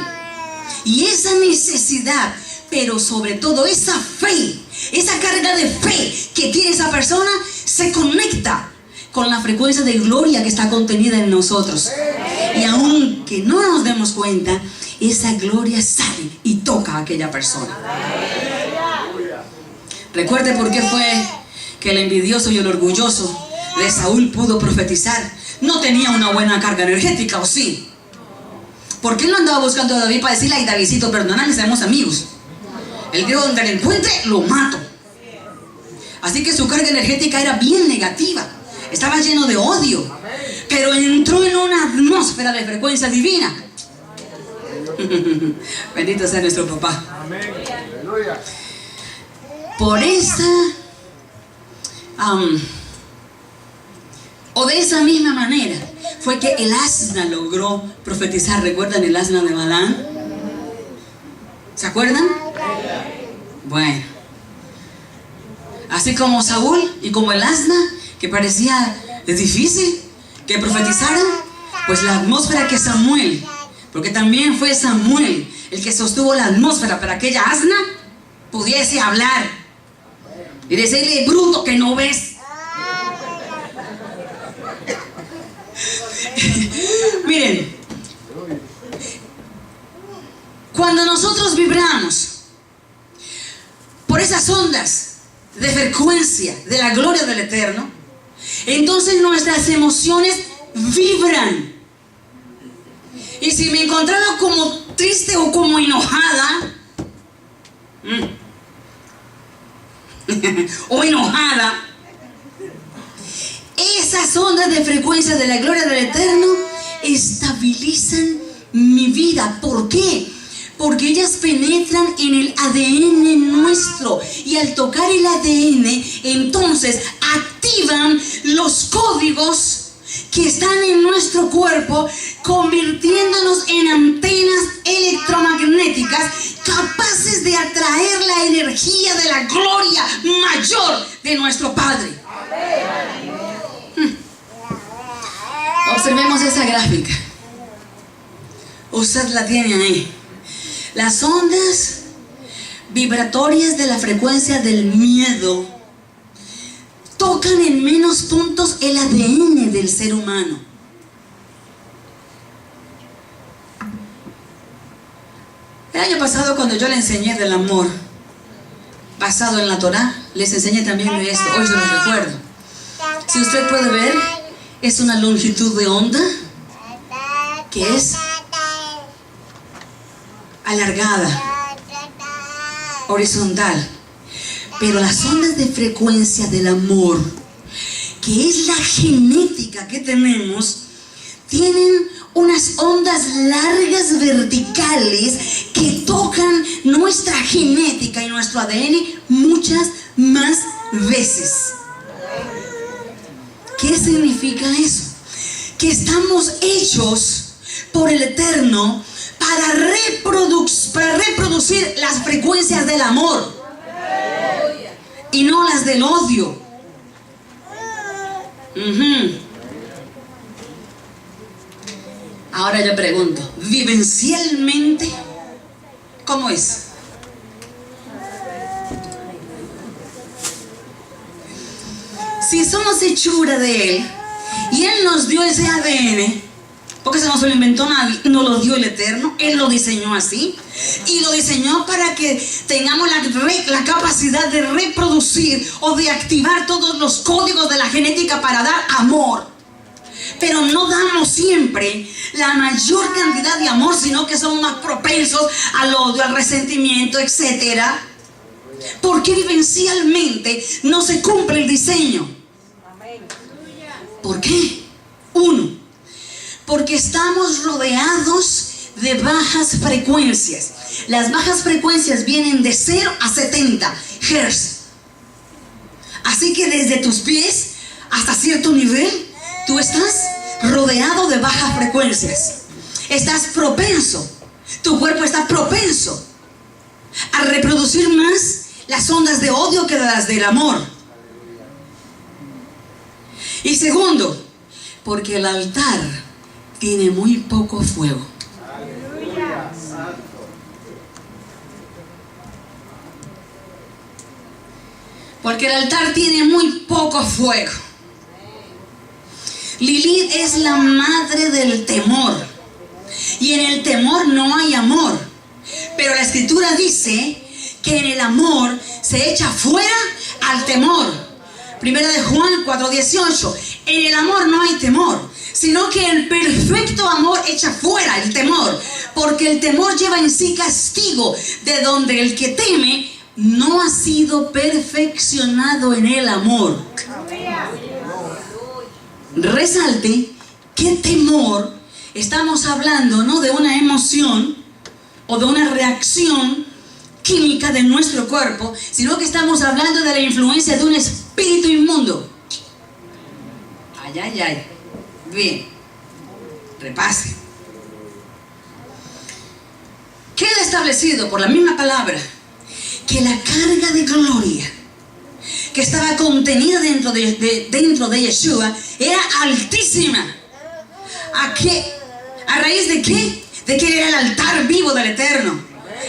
Y esa necesidad, pero sobre todo esa fe, esa carga de fe que tiene esa persona, se conecta con la frecuencia de gloria que está contenida en nosotros. Y aunque no nos demos cuenta, esa gloria sale y toca a aquella persona. Recuerde por qué fue que el envidioso y el orgulloso de Saúl pudo profetizar. No tenía una buena carga energética, ¿o sí? ¿Por qué no andaba buscando a David para decirle: ay, Davidcito, perdóname, seamos amigos? El día donde le encuentre, lo mato. Así que su carga energética era bien negativa. Estaba lleno de odio. Pero entró en una atmósfera de frecuencia divina. Bendito sea nuestro papá. Por esa o de esa misma manera fue que el asna logró profetizar. ¿Recuerdan el asna de Balaam? ¿Se acuerdan? Bueno, así como Saúl y como el asna, que parecía difícil que profetizara, pues la atmósfera que Samuel, porque también fue Samuel el que sostuvo la atmósfera para que aquella asna pudiese hablar y decirle: bruto, que no ves. Miren, cuando nosotros vibramos por esas ondas de frecuencia de la gloria del Eterno, entonces nuestras emociones vibran. Y si me encontraba como triste o como enojada o enojada, esas ondas de frecuencia de la gloria del Eterno estabilizan mi vida. ¿Por qué? Porque ellas penetran en el ADN nuestro, y al tocar el ADN, entonces activan los códigos que están en nuestro cuerpo, convirtiéndonos en antenas electromagnéticas capaces de atraer la energía de la gloria mayor de nuestro Padre. Observemos esa gráfica. Usted la tiene ahí. Las ondas vibratorias de la frecuencia del miedo tocan en menos puntos el ADN del ser humano. El año pasado, cuando yo le enseñé del amor basado en la Torah, les enseñé también de esto. Hoy se los recuerdo. Si usted puede ver, es una longitud de onda que es alargada, horizontal. Pero las ondas de frecuencia del amor, que es la genética que tenemos, tienen unas ondas largas verticales que tocan nuestra genética y nuestro ADN muchas más veces. ¿Qué significa eso? Que estamos hechos por el Eterno para reproducir las frecuencias del amor y no las del odio. Ahora yo pregunto, vivencialmente, ¿cómo es? Si somos hechura de Él y Él nos dio ese ADN, porque eso no se lo inventó nadie, nos lo dio el Eterno, Él lo diseñó así, y lo diseñó para que tengamos la capacidad de reproducir o de activar todos los códigos de la genética para dar amor. pero no damos siempre la mayor cantidad de amor, sino que somos más propensos al odio, al resentimiento, etc. ¿Por qué vivencialmente no se cumple el diseño? ¿Por qué? Uno, porque estamos rodeados de bajas frecuencias. Las bajas frecuencias vienen de 0 a 70 Hz. Así que desde tus pies hasta cierto nivel, tú estás rodeado de bajas frecuencias. Estás propenso, tu cuerpo está propenso a reproducir más las ondas de odio que las del amor. Y segundo, porque el altar tiene muy poco fuego. Porque el altar tiene muy poco fuego. Lilith es la madre del temor. Y en el temor no hay amor. Pero la escritura dice que en el amor se echa fuera al temor. Primera de Juan 4:18. En el amor no hay temor, sino que el perfecto amor echa fuera el temor. Porque el temor lleva en sí castigo, de donde el que teme no ha sido perfeccionado en el amor. Resalte que temor, estamos hablando no de una emoción o de una reacción química de nuestro cuerpo, sino que estamos hablando de la influencia de un espíritu inmundo. Ay, ay, ay. Bien, repase. Queda establecido por la misma palabra que la carga de gloria que estaba contenida dentro de Yeshua era altísima. ¿A raíz de qué? De que era el altar vivo del Eterno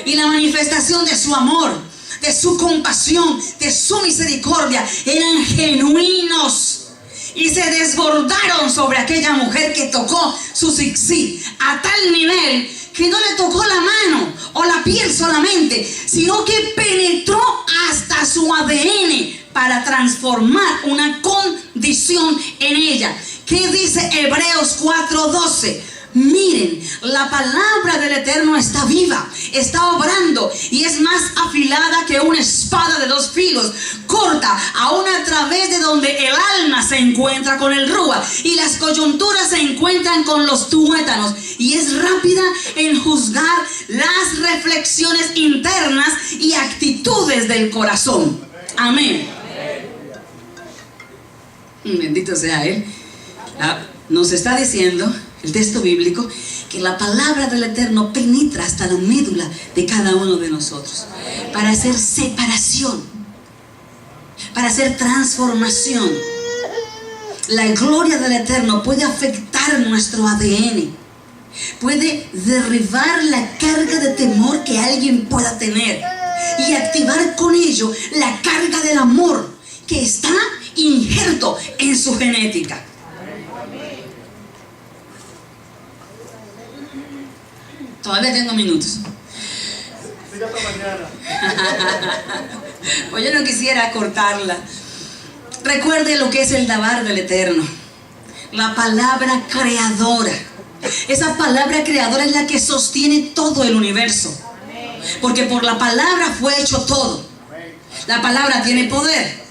y la manifestación de su amor, de su compasión, de su misericordia. Eran genuinos y se desbordaron sobre aquella mujer que tocó su zixí a tal nivel que no le tocó la mano o la piel solamente, sino que penetró hasta su ADN para transformar una condición en ella. ¿Qué dice Hebreos 4:12? Miren, la palabra del Eterno está viva, está obrando y es más afilada que una espada de 2 filos, corta aún a través de donde el alma se encuentra con el rúa y las coyunturas se encuentran con los tuétanos, y es rápida en juzgar las reflexiones internas y actitudes del corazón. Amén. Bendito sea Él. Nos está diciendo el texto bíblico que la palabra del Eterno penetra hasta la médula de cada uno de nosotros para hacer separación, para hacer transformación. La gloria del Eterno puede afectar nuestro ADN, puede derribar la carga de temor que alguien pueda tener y activar con ello la carga del amor que está injerto en su genética. Todavía tengo minutos. Pues yo no quisiera cortarla. Recuerde lo que es el Dabar del Eterno, la palabra creadora. Esa palabra creadora es la que sostiene todo el universo, porque por la palabra fue hecho todo. La palabra tiene poder.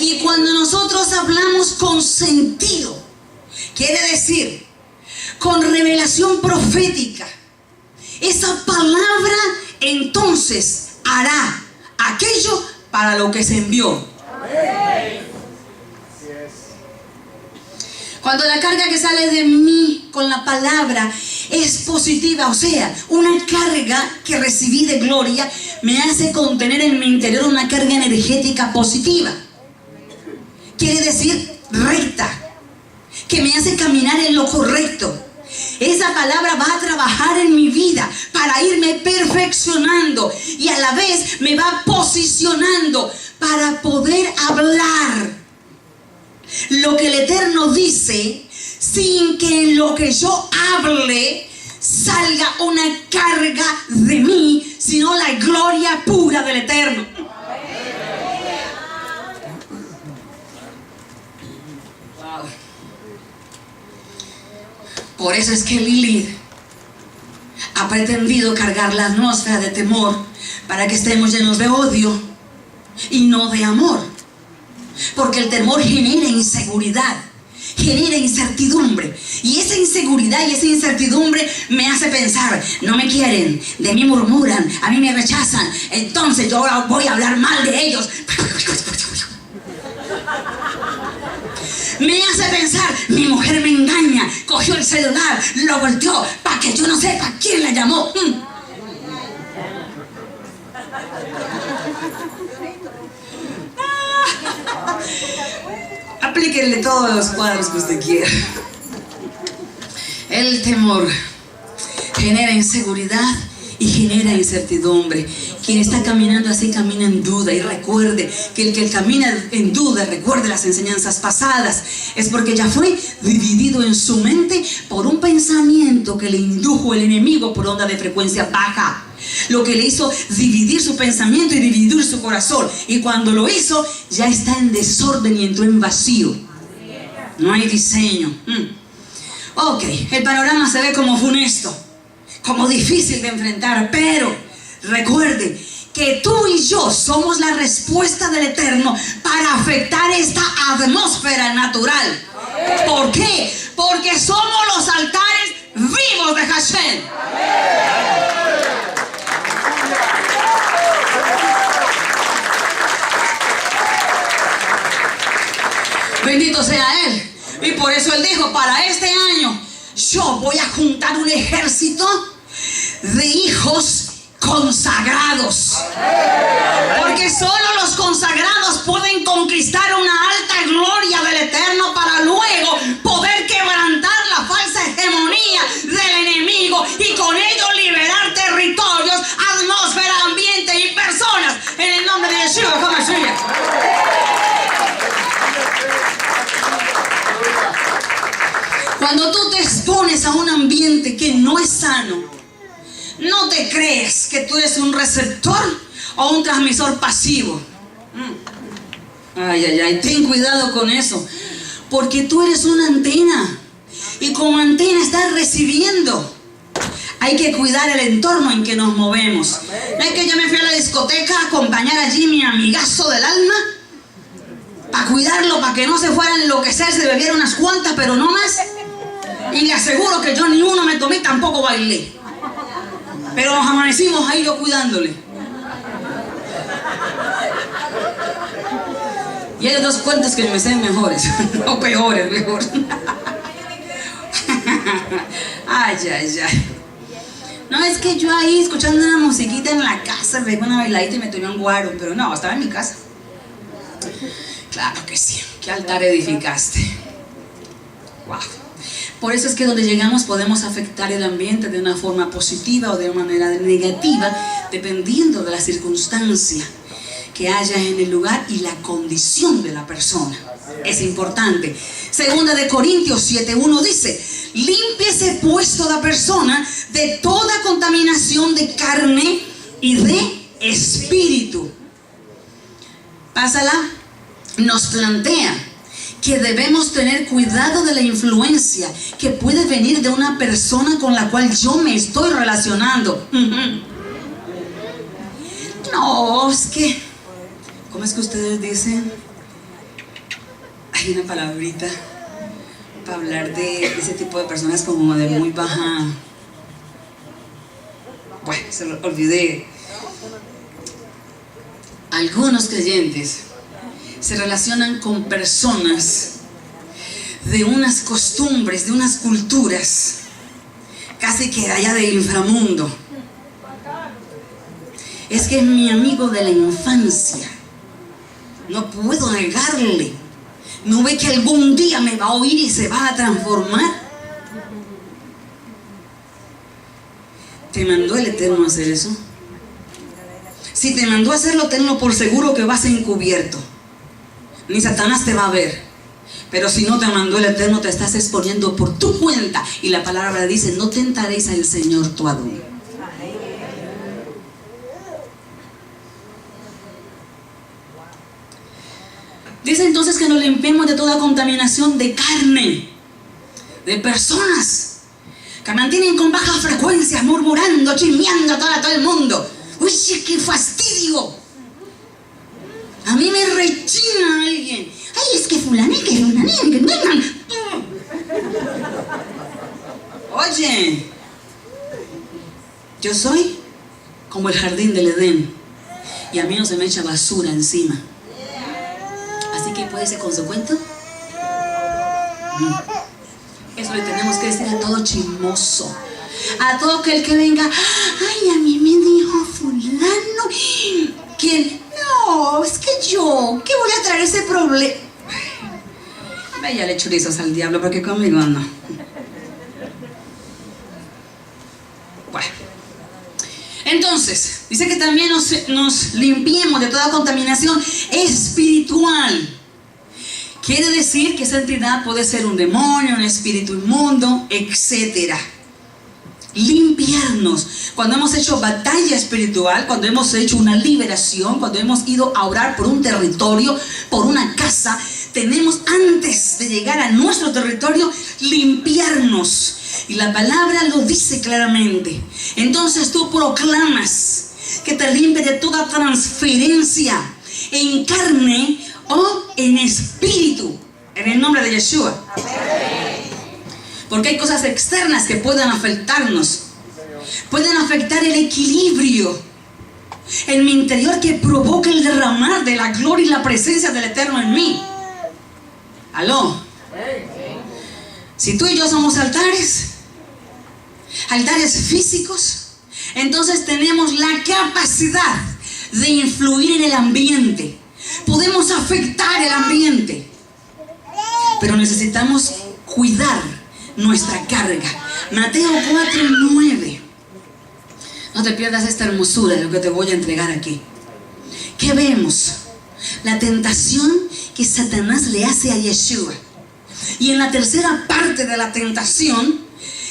Y cuando nosotros hablamos con sentido, quiere decir con revelación profética, esa palabra entonces hará aquello para lo que se envió. Cuando la carga que sale de mí con la palabra es positiva, o sea, una carga que recibí de gloria, me hace contener en mi interior una carga energética positiva. Quiere decir recta, que me hace caminar en lo correcto. Esa palabra va a trabajar en mi vida para irme perfeccionando y a la vez me va posicionando para poder hablar lo que el Eterno dice, sin que en lo que yo hable salga una carga de mí, sino la gloria pura del Eterno. Wow. Por eso es que Lilith ha pretendido cargar la atmósfera de temor para que estemos llenos de odio y no de amor. Porque el temor genera inseguridad, genera incertidumbre. Y esa inseguridad y esa incertidumbre me hace pensar: no me quieren, de mí murmuran, a mí me rechazan, entonces yo voy a hablar mal de ellos. Me hace pensar: mi mujer me engaña, cogió el celular, lo volteó para que yo no sepa quién la llamó. Aplíquenle todos los cuadros que usted quiera. El temor genera inseguridad y genera incertidumbre. Quien está caminando así camina en duda. Y recuerde que el que camina en duda, recuerde las enseñanzas pasadas, es porque ya fue dividido en su mente por un pensamiento que le indujo el enemigo por onda de frecuencia baja. Lo que le hizo dividir su pensamiento y dividir su corazón. Y cuando lo hizo, ya está en desorden y entró en vacío. No hay diseño. Ok, el panorama se ve como funesto, como difícil de enfrentar, pero recuerde que tú y yo somos la respuesta del Eterno para afectar esta atmósfera natural. ¿Por qué? Porque somos los altares vivos de Hashem. Bendito sea Él. Y por eso Él dijo: para este año yo voy a juntar un ejército de hijos consagrados. Porque solo los consagrados pueden conquistar una alta gloria del Eterno para luego poder quebrantar la falsa hegemonía del enemigo y con ello liberar territorios, atmósfera, ambiente y personas en el nombre de Yeshua HaMashiach. Cuando tú te expones a un ambiente que no es sano, no te crees que tú eres un receptor o un transmisor pasivo. Ay, ay, ay, ten cuidado con eso. Porque tú eres una antena. Y como antena estás recibiendo. Hay que cuidar el entorno en que nos movemos. No es que yo me fui a la discoteca a acompañar allí mi amigazo del alma, para cuidarlo, para que no se fuera a enloquecer, se bebiera unas cuantas, pero no más. Y le aseguro que yo ni uno me tomé, tampoco bailé. Pero nos amanecimos ahí yo cuidándole. Y hay dos cuentos que me sé mejores, o peores, mejor. Ay, ay, ay. No, es que yo ahí escuchando una musiquita en la casa, me una bailadita y me tomé un guaro, pero no, estaba en mi casa. Claro que sí. ¿Qué altar edificaste? Wow. Por eso es que donde llegamos podemos afectar el ambiente de una forma positiva o de una manera negativa, dependiendo de la circunstancia que haya en el lugar y la condición de la persona. Es importante. Segunda de Corintios 7:1 dice: límpiese pues toda persona de toda contaminación de carne y de espíritu. Pásala. Nos plantea que debemos tener cuidado de la influencia que puede venir de una persona con la cual yo me estoy relacionando. No, es que, ¿cómo es que ustedes dicen? Hay una palabrita para hablar de ese tipo de personas como de muy baja. Bueno, se lo olvidé. Algunos creyentes se relacionan con personas de unas costumbres, de unas culturas casi que allá del inframundo. Es que es mi amigo de la infancia, no puedo negarle. ¿No ve que algún día me va a oír y se va a transformar? ¿Te mandó el Eterno a hacer eso? Si te mandó a hacerlo, tenlo por seguro que vas encubierto. Ni Satanás te va a ver. Pero si no te mandó el Eterno, te estás exponiendo por tu cuenta. Y la palabra dice: no tentaréis al Señor tu Adón. Dice entonces que nos limpiemos de toda contaminación de carne, de personas que mantienen con baja frecuencia, murmurando, chismeando a todo el mundo. ¡Uy, qué fastidio! A mí me rechina alguien. Ay, es que fulana, que fulana, que vengan. Oye, yo soy como el jardín del Edén y a mí no se me echa basura encima. Así que puede ser consecuente. Eso le tenemos que decir a todo chismoso, a todo aquel que venga. Ay, a mí me dijo fulano que no, es que yo, ¿qué voy a traer ese problema? Vaya, le chorizos al diablo, porque conmigo no. Bueno, entonces, dice que también nos limpiemos de toda contaminación espiritual. Quiere decir que esa entidad puede ser un demonio, un espíritu inmundo, etc. Limpiarnos. Cuando hemos hecho batalla espiritual, cuando hemos hecho una liberación, cuando hemos ido a orar por un territorio, por una casa, tenemos antes de llegar a nuestro territorio limpiarnos. Y la palabra lo dice claramente. Entonces tú proclamas que te limpie de toda transferencia en carne o en espíritu, en el nombre de Yeshua. Porque hay cosas externas que pueden afectarnos, pueden afectar el equilibrio en mi interior, que provoca el derramar de la gloria y la presencia del Eterno en mí. ¿Aló? Si tú y yo somos altares físicos, entonces tenemos la capacidad de influir en el ambiente. Podemos afectar el ambiente, pero necesitamos cuidar nuestra carga. Mateo 4:9. No te pierdas esta hermosura de lo que te voy a entregar aquí. ¿Qué vemos? La tentación que Satanás le hace a Yeshua. Y en la tercera parte de la tentación,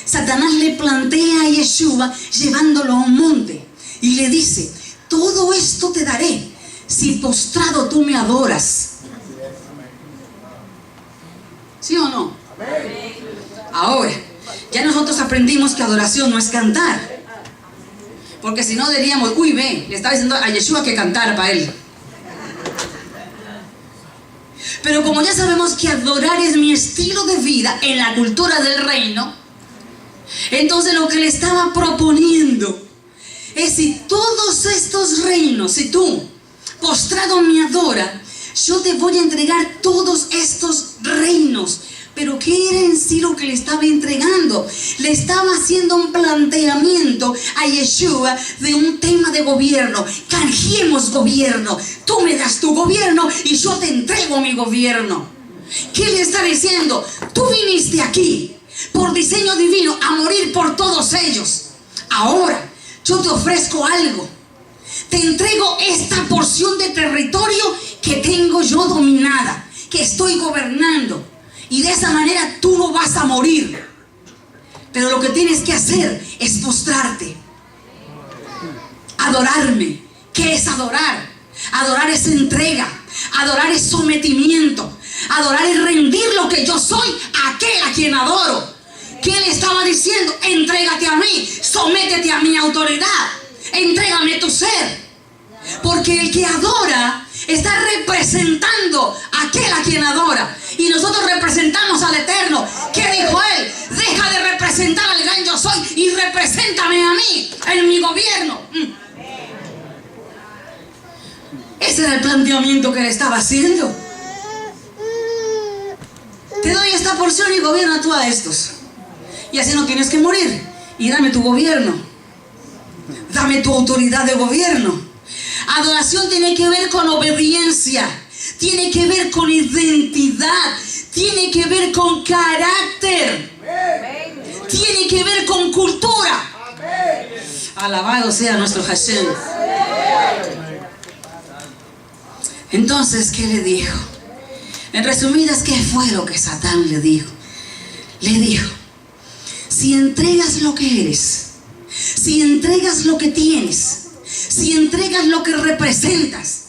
Satanás le plantea a Yeshua llevándolo a un monte y le dice: todo esto te daré si postrado tú me adoras. ¿Sí o no? Ahora, ya nosotros aprendimos que adoración no es cantar. Porque si no diríamos: uy, ve, le estaba diciendo a Yeshua que cantara para él. Pero como ya sabemos que adorar es mi estilo de vida en la cultura del reino, entonces lo que le estaba proponiendo es: si todos estos reinos, si tú postrado me adora, yo te voy a entregar todos estos reinos. Pero ¿qué era en sí lo que le estaba entregando? Le estaba haciendo un planteamiento a Yeshua de un tema de gobierno. Canjeemos gobierno. Tú me das tu gobierno y yo te entrego mi gobierno. ¿Qué le está diciendo? Tú viniste aquí por diseño divino a morir por todos ellos. Ahora yo te ofrezco algo. Te entrego esta porción de territorio que tengo yo dominada, que estoy gobernando. Y de esa manera tú no vas a morir. Pero lo que tienes que hacer es postrarte. Adorarme. ¿Qué es adorar? Adorar es entrega. Adorar es sometimiento. Adorar es rendir lo que yo soy a aquel a quien adoro. ¿Qué le estaba diciendo? Entrégate a mí. Sométete a mi autoridad. Entrégame tu ser. Porque el que adora está representando a aquel a quien adora. Y nosotros representamos al Eterno. ¿Qué dijo él? Deja de representar al gran yo soy y represéntame a mí en mi gobierno. Ese era el planteamiento que le estaba haciendo. Te doy esta porción y gobierna tú a estos. Y así no tienes que morir. Y dame tu gobierno. Dame tu autoridad de gobierno. Adoración tiene que ver con obediencia, tiene que ver con identidad, tiene que ver con carácter, tiene que ver con cultura. Alabado sea nuestro Hashem. Entonces, ¿qué le dijo? En resumidas, ¿qué fue lo que Satán le dijo? Le dijo: si entregas lo que eres, si entregas lo que tienes, si entregas lo que representas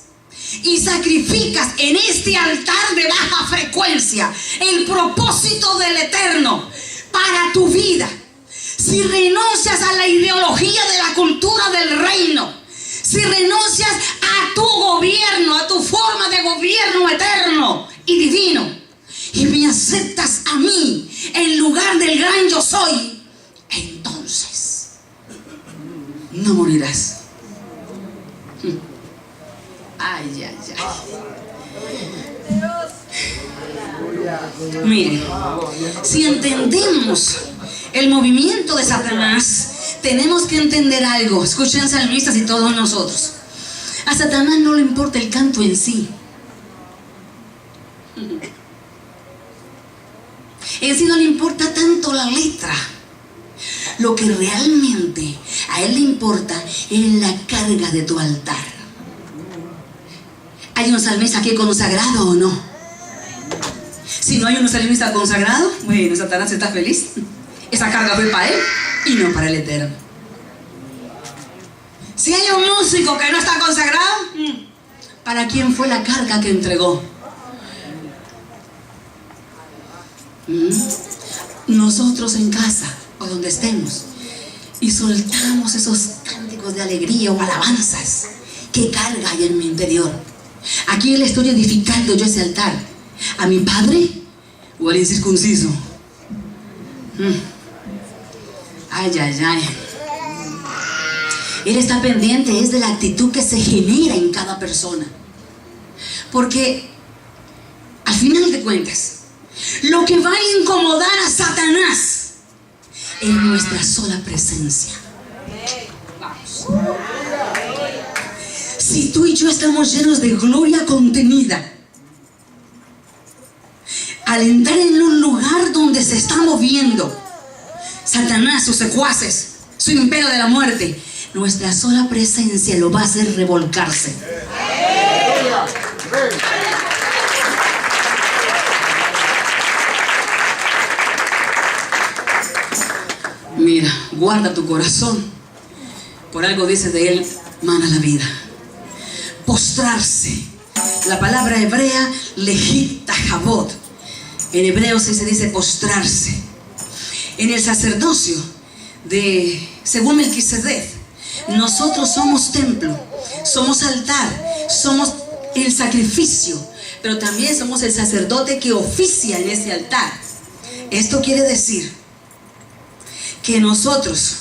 y sacrificas en este altar de baja frecuencia el propósito del Eterno para tu vida, si renuncias a la ideología de la cultura del reino, si renuncias a tu gobierno, a tu forma de gobierno eterno y divino, y me aceptas a mí en lugar del gran yo soy, entonces no morirás. Ay, ay, ay. Mire, si entendemos el movimiento de Satanás, tenemos que entender algo. Escuchen, salmistas y todos nosotros. A Satanás no le importa el canto en sí. En sí no le importa tanto la letra. Lo que realmente a él le importa es la carga de tu altar. ¿Hay un salmista aquí consagrado o no? Si no hay un salmista consagrado, bueno, Satanás está feliz. Esa carga fue para él y no para el Eterno. Si hay un músico que no está consagrado, ¿para quién fue la carga que entregó? Nosotros en casa o donde estemos y soltamos esos cánticos de alegría o alabanzas, ¿qué carga hay en mi interior? Aquí le estoy edificando yo ese altar a mi padre o al incircunciso. Ay, ay, ay. Él está pendiente es de la actitud que se genera en cada persona, porque al final de cuentas lo que va a incomodar a Satanás es nuestra sola presencia. Vamos. Si tú y yo estamos llenos de gloria contenida, al entrar en un lugar donde se está moviendo Satanás, sus secuaces, su imperio de la muerte, nuestra sola presencia lo va a hacer revolcarse. Mira, guarda tu corazón. Por algo dice de él, mana la vida. Postrarse. La palabra hebrea, lejit tajabot. En hebreo se dice postrarse. En el sacerdocio según Melquisedec, nosotros somos templo, somos altar, somos el sacrificio, pero también somos el sacerdote que oficia en ese altar. Esto quiere decir que nosotros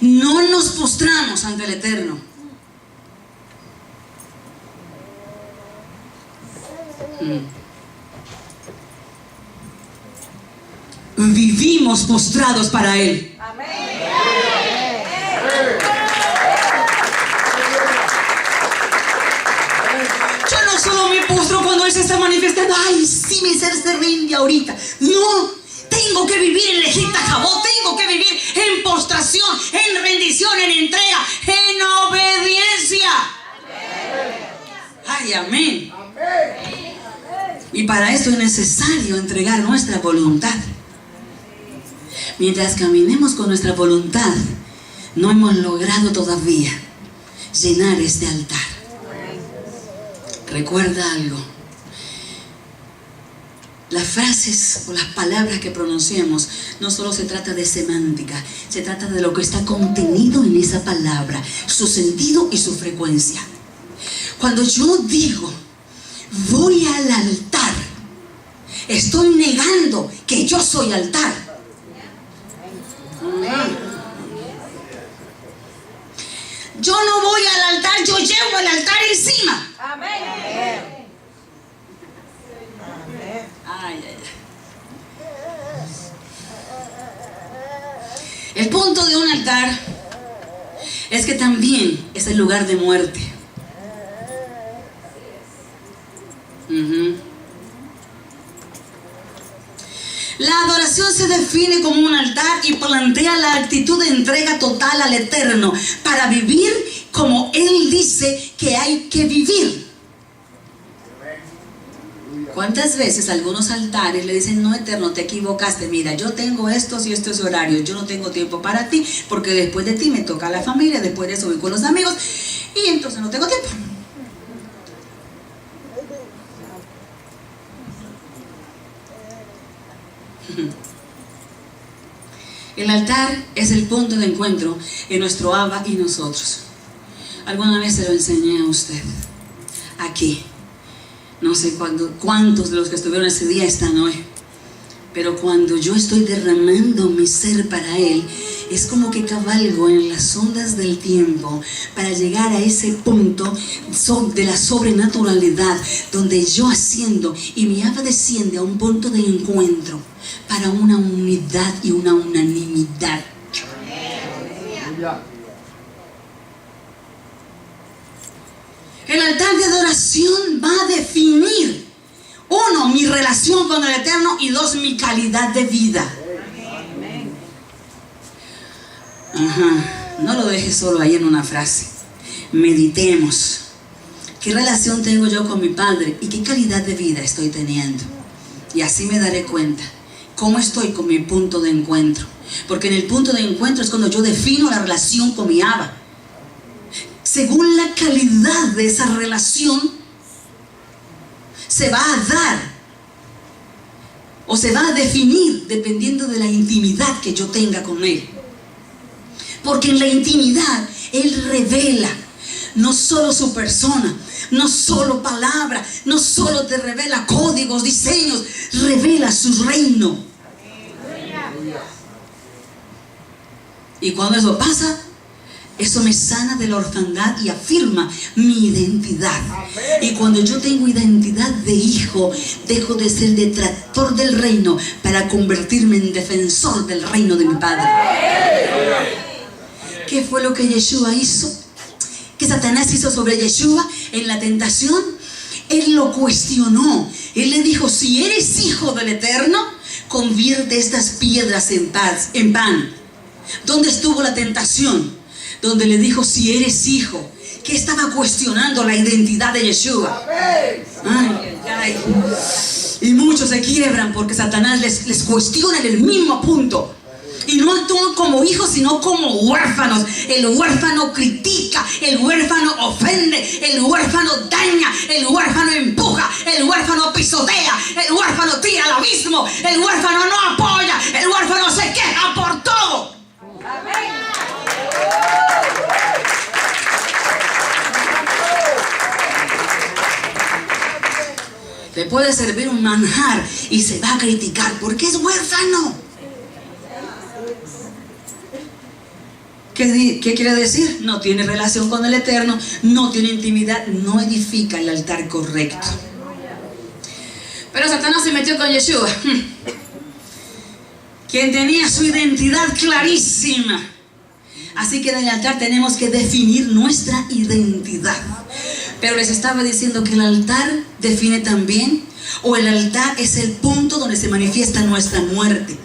no nos postramos ante el Eterno. Vivimos postrados para Él. Amén. Yo no solo me postro cuando Él se está manifestando. Ay, sí, mi ser se rinde ahorita. No, tengo que vivir en lejita jabot, tengo que vivir en postración, en rendición, en entrega, en obediencia. Ay, amén. Y para esto es necesario entregar nuestra voluntad. Mientras caminemos con nuestra voluntad, no hemos logrado todavía llenar este altar. Recuerda algo. Las frases o las palabras que pronunciamos no solo se trata de semántica, se trata de lo que está contenido en esa palabra, su sentido y su frecuencia. Cuando yo digo, voy al altar, estoy negando que yo soy altar. Yo no voy al altar, yo llevo el altar encima. Amén. Ay, ay, ay. El punto de un altar es que también es el lugar de muerte. La adoración se define como un altar y plantea la actitud de entrega total al Eterno para vivir como Él dice que hay que vivir. ¿Cuántas veces algunos altares le dicen, no, Eterno, te equivocaste, mira, yo tengo estos y estos horarios, yo no tengo tiempo para ti, porque después de ti me toca la familia, después de eso voy con los amigos, y entonces no tengo tiempo? El altar es el punto de encuentro en nuestro Abba y nosotros. Alguna vez se lo enseñé a usted. Aquí. No sé cuántos de los que estuvieron ese día están hoy. Pero cuando yo estoy derramando mi ser para Él, es como que cabalgo en las ondas del tiempo para llegar a ese punto de la sobrenaturalidad, donde yo asciendo y mi Abba desciende a un punto de encuentro para una unidad y una unanimidad. El altar de adoración va a definir, uno, mi relación con el Eterno, y dos, mi calidad de vida. Ajá. No lo dejes solo ahí en una frase. Meditemos. ¿Qué relación tengo yo con mi Padre y qué calidad de vida estoy teniendo? Y así me daré cuenta cómo estoy con mi punto de encuentro. Porque en el punto de encuentro es cuando yo defino la relación con mi Abba. Según la calidad de esa relación, se va a dar o se va a definir dependiendo de la intimidad que yo tenga con Él. Porque en la intimidad Él revela no solo su persona, no solo palabra, no solo te revela códigos, diseños, revela su reino. Y cuando eso pasa, eso me sana de la orfandad y afirma mi identidad. Y cuando yo tengo identidad de hijo, dejo de ser detractor del reino para convertirme en defensor del reino de mi Padre. ¿Qué fue lo que Yeshua hizo? ¿Qué Satanás hizo sobre Yeshua en la tentación? Él lo cuestionó. Él le dijo: si eres hijo del Eterno, convierte estas piedras en pan. ¿Dónde estuvo la tentación? Donde le dijo: si eres hijo. Que estaba cuestionando la identidad de Yeshua. Ay. Y muchos se quiebran porque Satanás les cuestiona en el mismo punto. Y no actúan como hijos, sino como huérfanos. El huérfano critica, el huérfano ofende, el huérfano daña, el huérfano empuja, el huérfano pisotea, el huérfano tira al abismo, el huérfano no apoya, el huérfano se queja por todo. Amén. Le puede servir un manjar y se va a criticar porque es huérfano. ¿Qué quiere decir? No tiene relación con el Eterno, no tiene intimidad, no edifica el altar correcto. Pero Satanás se metió con Yeshua, quien tenía su identidad clarísima. Así que en el altar tenemos que definir nuestra identidad. Pero les estaba diciendo que el altar define también, o el altar es el punto donde se manifiesta nuestra muerte.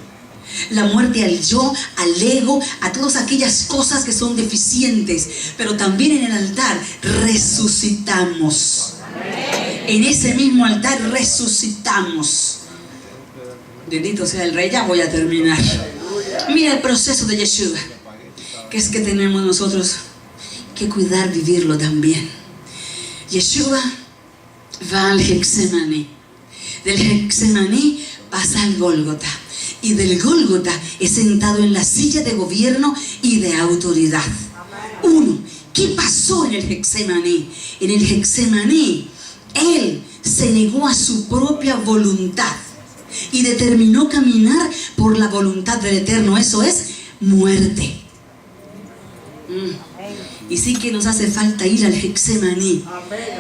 La muerte al yo, al ego, a todas aquellas cosas que son deficientes. Pero también en el altar resucitamos. En ese mismo altar resucitamos. Bendito sea el Rey. Ya voy a terminar. Mira el proceso de Yeshua, que es que tenemos nosotros que cuidar, vivirlo también. Yeshua va al Getsemaní. Del Getsemaní pasa al Gólgota. Y del Gólgota es sentado en la silla de gobierno y de autoridad. Uno, ¿qué pasó en el Getsemaní? En el Getsemaní, Él se negó a su propia voluntad y determinó caminar por la voluntad del Eterno. Eso es muerte. Y sí que nos hace falta ir al Getsemaní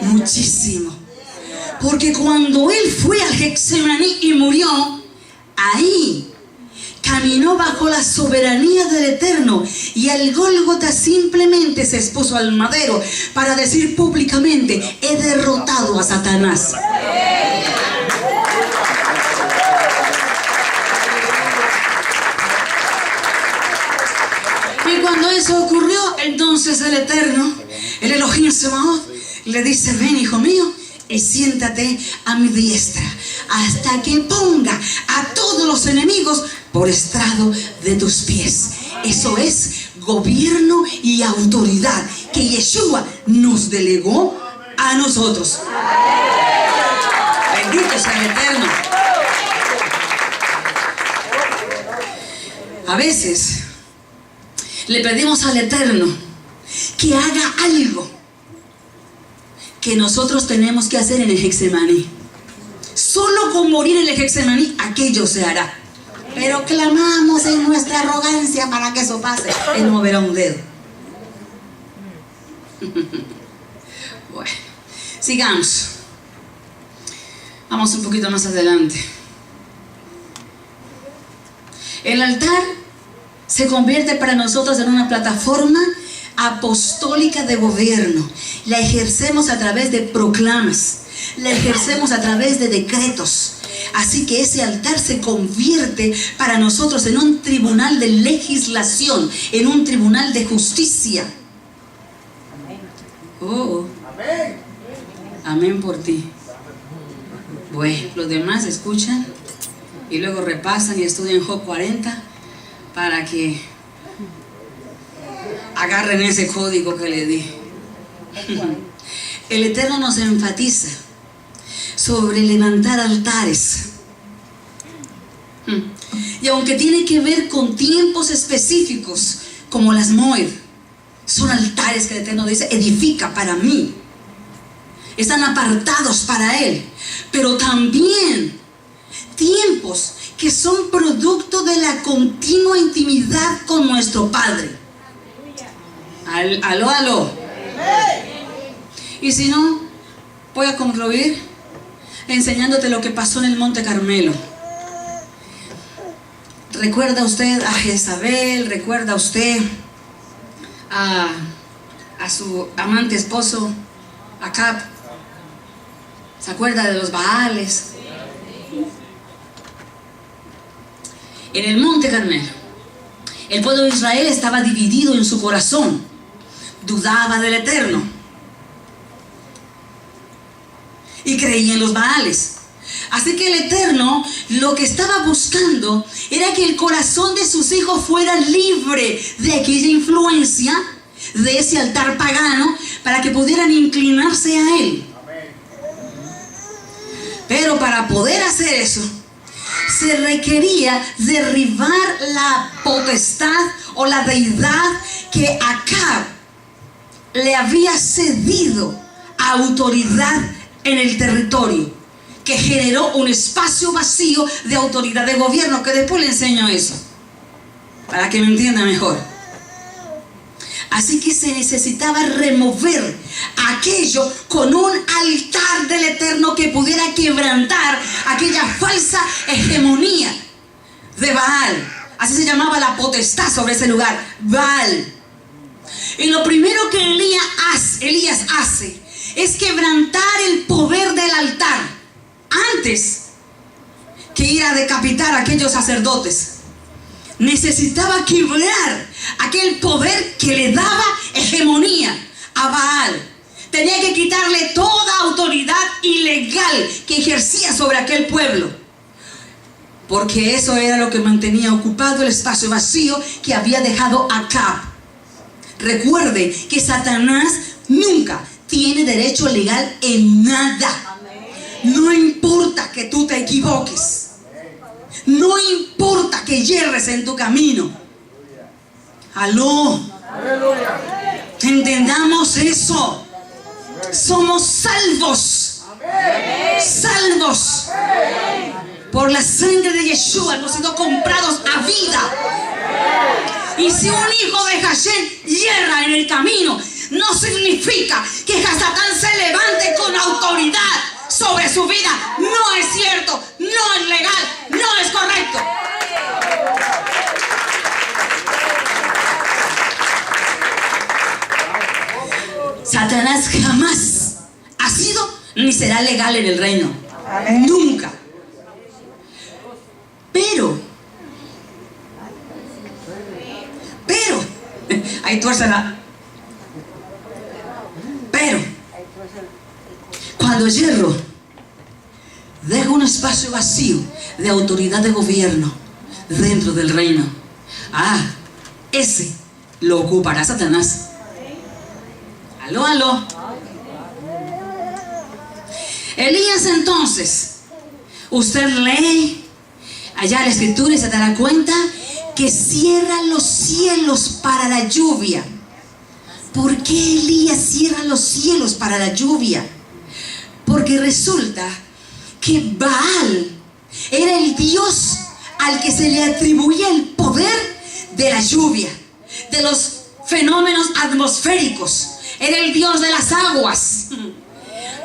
muchísimo. Porque cuando Él fue al Getsemaní y murió, ahí caminó bajo la soberanía del Eterno, y al Gólgota simplemente se expuso al madero para decir públicamente: he derrotado a Satanás. Y cuando eso ocurrió, entonces el Eterno, el Elohim Sebaot, le dice: ven, hijo mío, y siéntate a mi diestra, hasta que ponga a todos los enemigos por estrado de tus pies. Eso es gobierno y autoridad que Yeshua nos delegó a nosotros. Bendito sea el Eterno. A veces le pedimos al Eterno que haga algo que nosotros tenemos que hacer en el Getsemaní. Solo con morir en el Getsemaní aquello se hará. Pero clamamos en nuestra arrogancia para que eso pase. Él no moverá un dedo. Bueno, sigamos. Vamos un poquito más adelante. El altar se convierte para nosotros en una plataforma apostólica de gobierno. La ejercemos a través de proclamas, la ejercemos a través de decretos. Así que ese altar se convierte para nosotros en un tribunal de legislación, en un tribunal de justicia. Oh, amén por ti. Bueno, los demás escuchan y luego repasan y estudian Job 40 para que agarren ese código que le di. El Eterno nos enfatiza sobre levantar altares. Y aunque tiene que ver con tiempos específicos, como las Moed, son altares que el Eterno dice, edifica para mí. Están apartados para Él. Pero también tiempos que son producto de la continua intimidad con nuestro Padre. Aló. Y si no, voy a concluir enseñándote lo que pasó en el Monte Carmelo. ¿Recuerda usted a Jezabel? ¿Recuerda usted a su amante esposo, Acab? ¿Se acuerda de los Baales? En el Monte Carmelo, el pueblo de Israel estaba dividido en su corazón. Dudaba del Eterno y creía en los Baales. Así que el Eterno lo que estaba buscando era que el corazón de sus hijos fuera libre de aquella influencia, de ese altar pagano, para que pudieran inclinarse a Él. Pero para poder hacer eso, se requería derribar la potestad o la deidad que Acab le había cedido autoridad en el territorio, que generó un espacio vacío de autoridad de gobierno, que después le enseño eso, para que me entienda mejor. Así que se necesitaba remover aquello con un altar del Eterno que pudiera quebrantar aquella falsa hegemonía de Baal. Así se llamaba la potestad sobre ese lugar, Baal. Y lo primero que Elías hace es quebrantar el poder del altar antes que ir a decapitar a aquellos sacerdotes. Necesitaba quebrar aquel poder que le daba hegemonía a Baal. Tenía que quitarle toda autoridad ilegal que ejercía sobre aquel pueblo, porque eso era lo que mantenía ocupado el espacio vacío que había dejado Acab. Recuerde que Satanás nunca tiene derecho legal en nada. No importa que tú te equivoques. No importa que yerres en tu camino. Aló. Entendamos eso. Somos salvos. Salvos. Por la sangre de Yeshua hemos sido comprados a vida. Y si un hijo de Hashem yerra en el camino, no significa que Satán se levante con autoridad sobre su vida. No es cierto, no es legal, no es correcto. Satanás jamás ha sido ni será legal en el reino. Nunca. Pero ahí tuércela. Pero cuando hierro deja un espacio vacío de autoridad de gobierno dentro del reino, ese lo ocupará Satanás. Aló. Elías, entonces, usted lee allá la escritura y se dará cuenta que cierra los cielos para la lluvia. ¿Por qué Elías cierra los cielos para la lluvia? Porque resulta que Baal era el dios al que se le atribuía el poder de la lluvia, de los fenómenos atmosféricos. Era el dios de las aguas.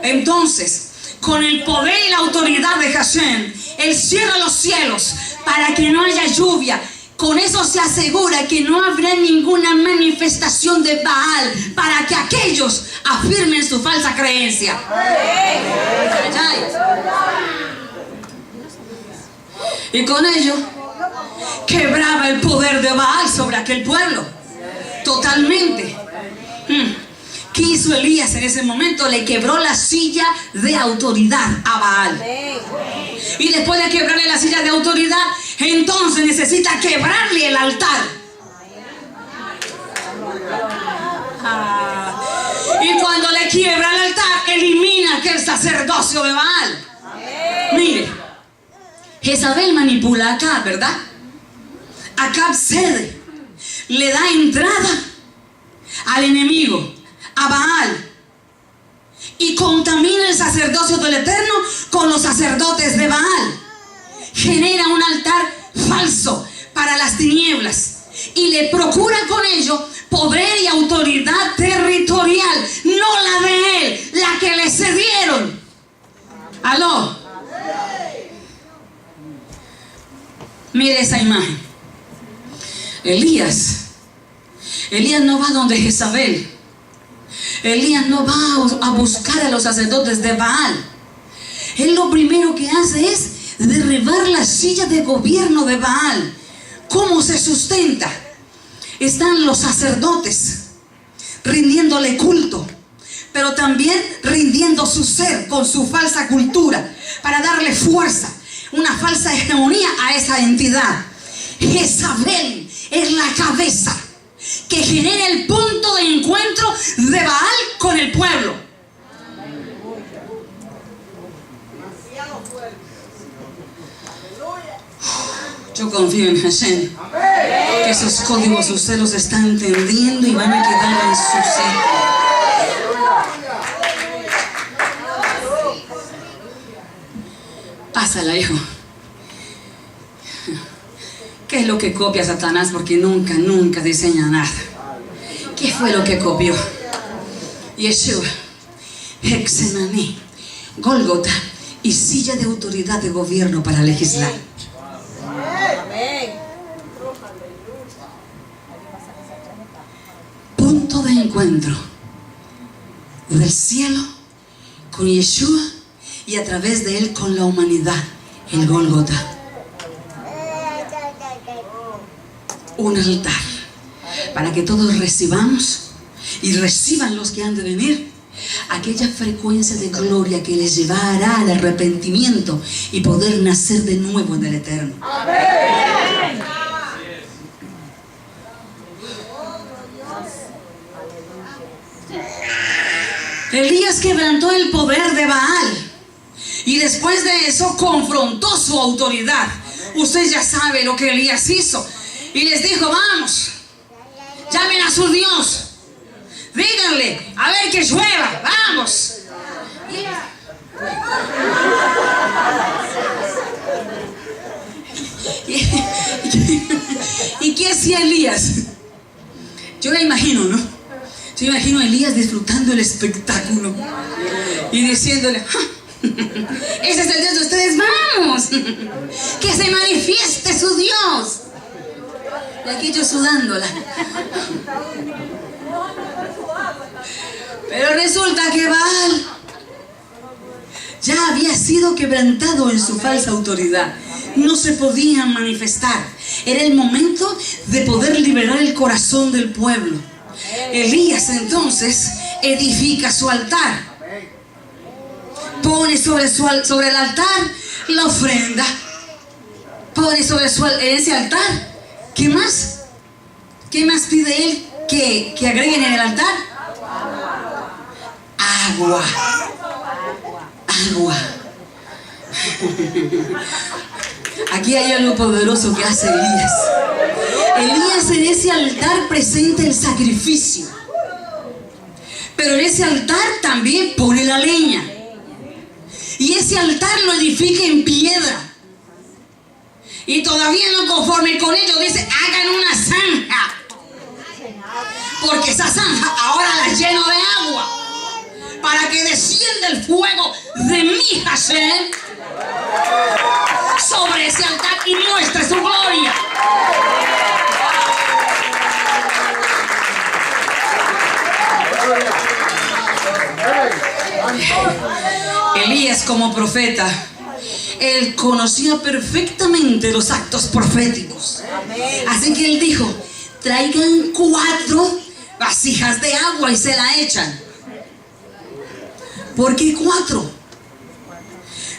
Entonces, con el poder y la autoridad de Hashem, Él cierra los cielos para que no haya lluvia. Con eso se asegura que no habrá ninguna manifestación de Baal para que aquellos afirmen su falsa creencia. Y con ello quebraba el poder de Baal sobre aquel pueblo totalmente. ¿Qué hizo Elías en ese momento? Le quebró la silla de autoridad a Baal. Y después de quebrarle la silla de autoridad, entonces necesita quebrarle el altar. Y cuando le quiebra el altar, elimina aquel sacerdocio de Baal. Mire, Jezabel manipula a Acab, ¿verdad? Acab cede, le da entrada al enemigo, a Baal, y contamina el sacerdocio del Eterno con los sacerdotes de Baal. Genera un altar falso para las tinieblas y le procura con ello poder y autoridad territorial, no la de él, la que le cedieron. ¿Aló? Mire esa imagen. Elías no va donde Jezabel. Elías no va a buscar a los sacerdotes de Baal. Él lo primero que hace es derribar la silla de gobierno de Baal. ¿Cómo se sustenta? Están los sacerdotes rindiéndole culto, pero también rindiendo su ser con su falsa cultura para darle fuerza, una falsa hegemonía a esa entidad. Jezabel es la cabeza que genera el punto de encuentro de Baal con el pueblo. Yo confío en Hashem, que esos códigos usted los está entendiendo y van a quedar en su ser. Pásala, hijo. ¿Qué es lo que copia Satanás? Porque nunca diseña nada. ¿Qué fue lo que copió? Yeshua, Hexemaní, Gólgota y silla de autoridad de gobierno para legislar. Punto de encuentro del cielo con Yeshua y a través de él con la humanidad, el Gólgota. Un altar para que todos recibamos y reciban los que han de venir aquella frecuencia de gloria que les llevará al arrepentimiento y poder nacer de nuevo en el Eterno. ¡Amén! Elías quebrantó el poder de Baal y después de eso confrontó su autoridad. Usted ya sabe lo que Elías hizo. Y les dijo, vamos, llamen a su Dios, díganle, a ver que llueva, vamos. ¿Y qué hacía Elías? Yo me imagino, ¿no? Yo me imagino a Elías disfrutando el espectáculo y diciéndole, ese es el Dios de ustedes, vamos, que se manifieste su Dios. Y aquí yo sudándola. Pero resulta que Baal ya había sido quebrantado en su falsa autoridad. No se podía manifestar. Era el momento de poder liberar el corazón del pueblo. Elías entonces edifica su altar. Pone sobre el altar la ofrenda. Pone sobre ese altar. ¿Qué más? ¿Qué más pide él que agreguen en el altar? Agua. Agua. Aquí hay algo poderoso que hace Elías. Elías en ese altar presenta el sacrificio. Pero en ese altar también pone la leña. Y ese altar lo edifica en piedra. Y todavía no conforme con ello dice, hagan una zanja. Porque esa zanja ahora la lleno de agua. Para que descienda el fuego de mi Hashem sobre ese altar y muestre su gloria. Elías como profeta, él conocía perfectamente los actos proféticos. Así que él dijo, traigan 4 vasijas de agua y se la echan. ¿Por qué 4?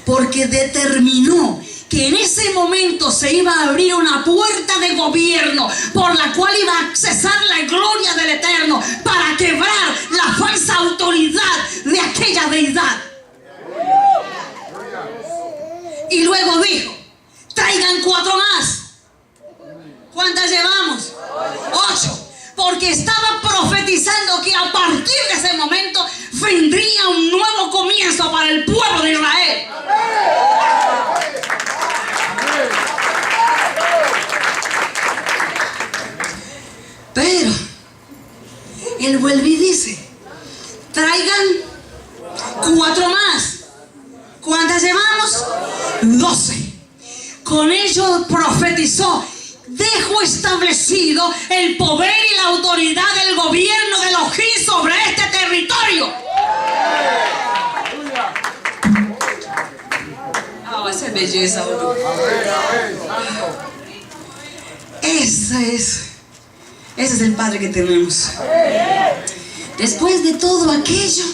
Porque determinó que en ese momento se iba a abrir una puerta de gobierno por la cual iba a accesar la gloria del Eterno para quebrar la falsa autoridad de aquella deidad. Y luego dijo, traigan 4 más. ¿Cuántas llevamos? 8. Porque estaba profetizando que a partir de ese momento vendría un nuevo comienzo para el pueblo de Israel. Pero él vuelve y dice, traigan 4 más. ¿Cuántas llevamos? 12. Con ello profetizó, dejo establecido el poder y la autoridad del gobierno de Elohim sobre este territorio. Esa es belleza, ¿no? Ese es el Padre que tenemos. Después de todo aquello,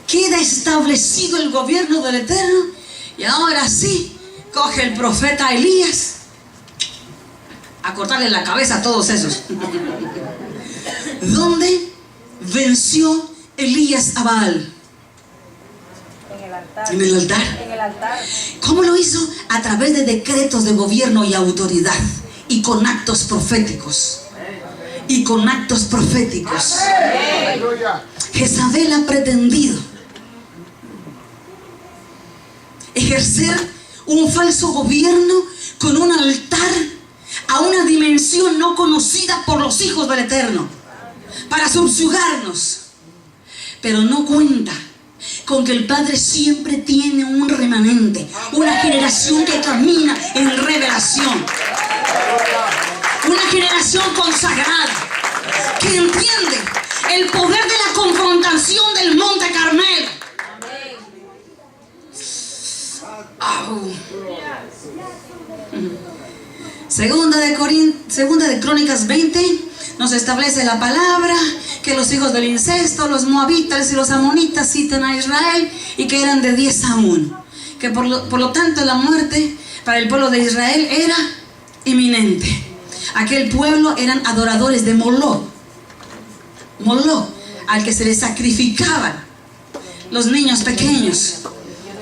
queda establecido el gobierno del Eterno. Y ahora sí, coge el profeta Elías a cortarle la cabeza a todos esos. ¿Dónde venció Elías a Baal? En el altar. En el altar. ¿Cómo lo hizo? A través de decretos de gobierno y autoridad. Y con actos proféticos. Y con actos proféticos. Jezabel ha pretendido ejercer un falso gobierno con un altar a una dimensión no conocida por los hijos del Eterno, para subyugarnos. Pero no cuenta con que el Padre siempre tiene un remanente, una generación que camina en revelación, una generación consagrada que entiende el poder de la confrontación del Monte Carmelo. Segunda de Crónicas 20 nos establece la palabra que los hijos del incesto, los moabitas y los amonitas citan a Israel y que eran de 10 a 1, que por lo tanto la muerte para el pueblo de Israel era inminente. Aquel pueblo eran adoradores de Moloch, al que se les sacrificaban los niños pequeños,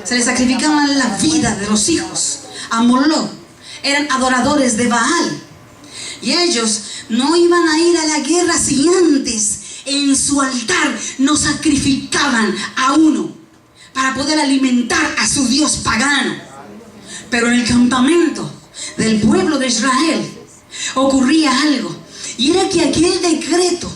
se les sacrificaban la vida de los hijos a Moloch. Eran adoradores de Baal. Y ellos no iban a ir a la guerra si antes en su altar no sacrificaban a uno para poder alimentar a su dios pagano. Pero en el campamento del pueblo de Israel ocurría algo. Y era que aquel decreto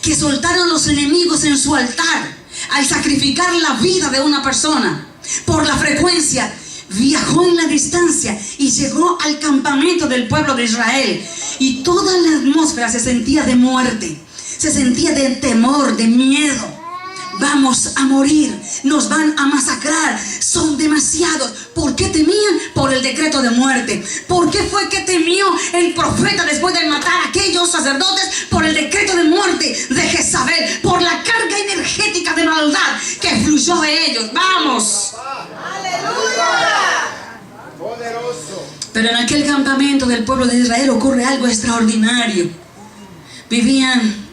que soltaron los enemigos en su altar al sacrificar la vida de una persona por la frecuencia, viajó en la distancia y llegó al campamento del pueblo de Israel. Y toda la atmósfera se sentía de muerte, se sentía de temor, de miedo. Vamos a morir, nos van a masacrar, son demasiados. ¿Por qué temían? Por el decreto de muerte. ¿Por qué fue que temió el profeta después de matar a aquellos sacerdotes? Por el decreto de muerte de Jezabel, por la carga energética de maldad que fluyó de ellos. ¡Vamos! Pero en aquel campamento del pueblo de Israel ocurre algo extraordinario. Vivían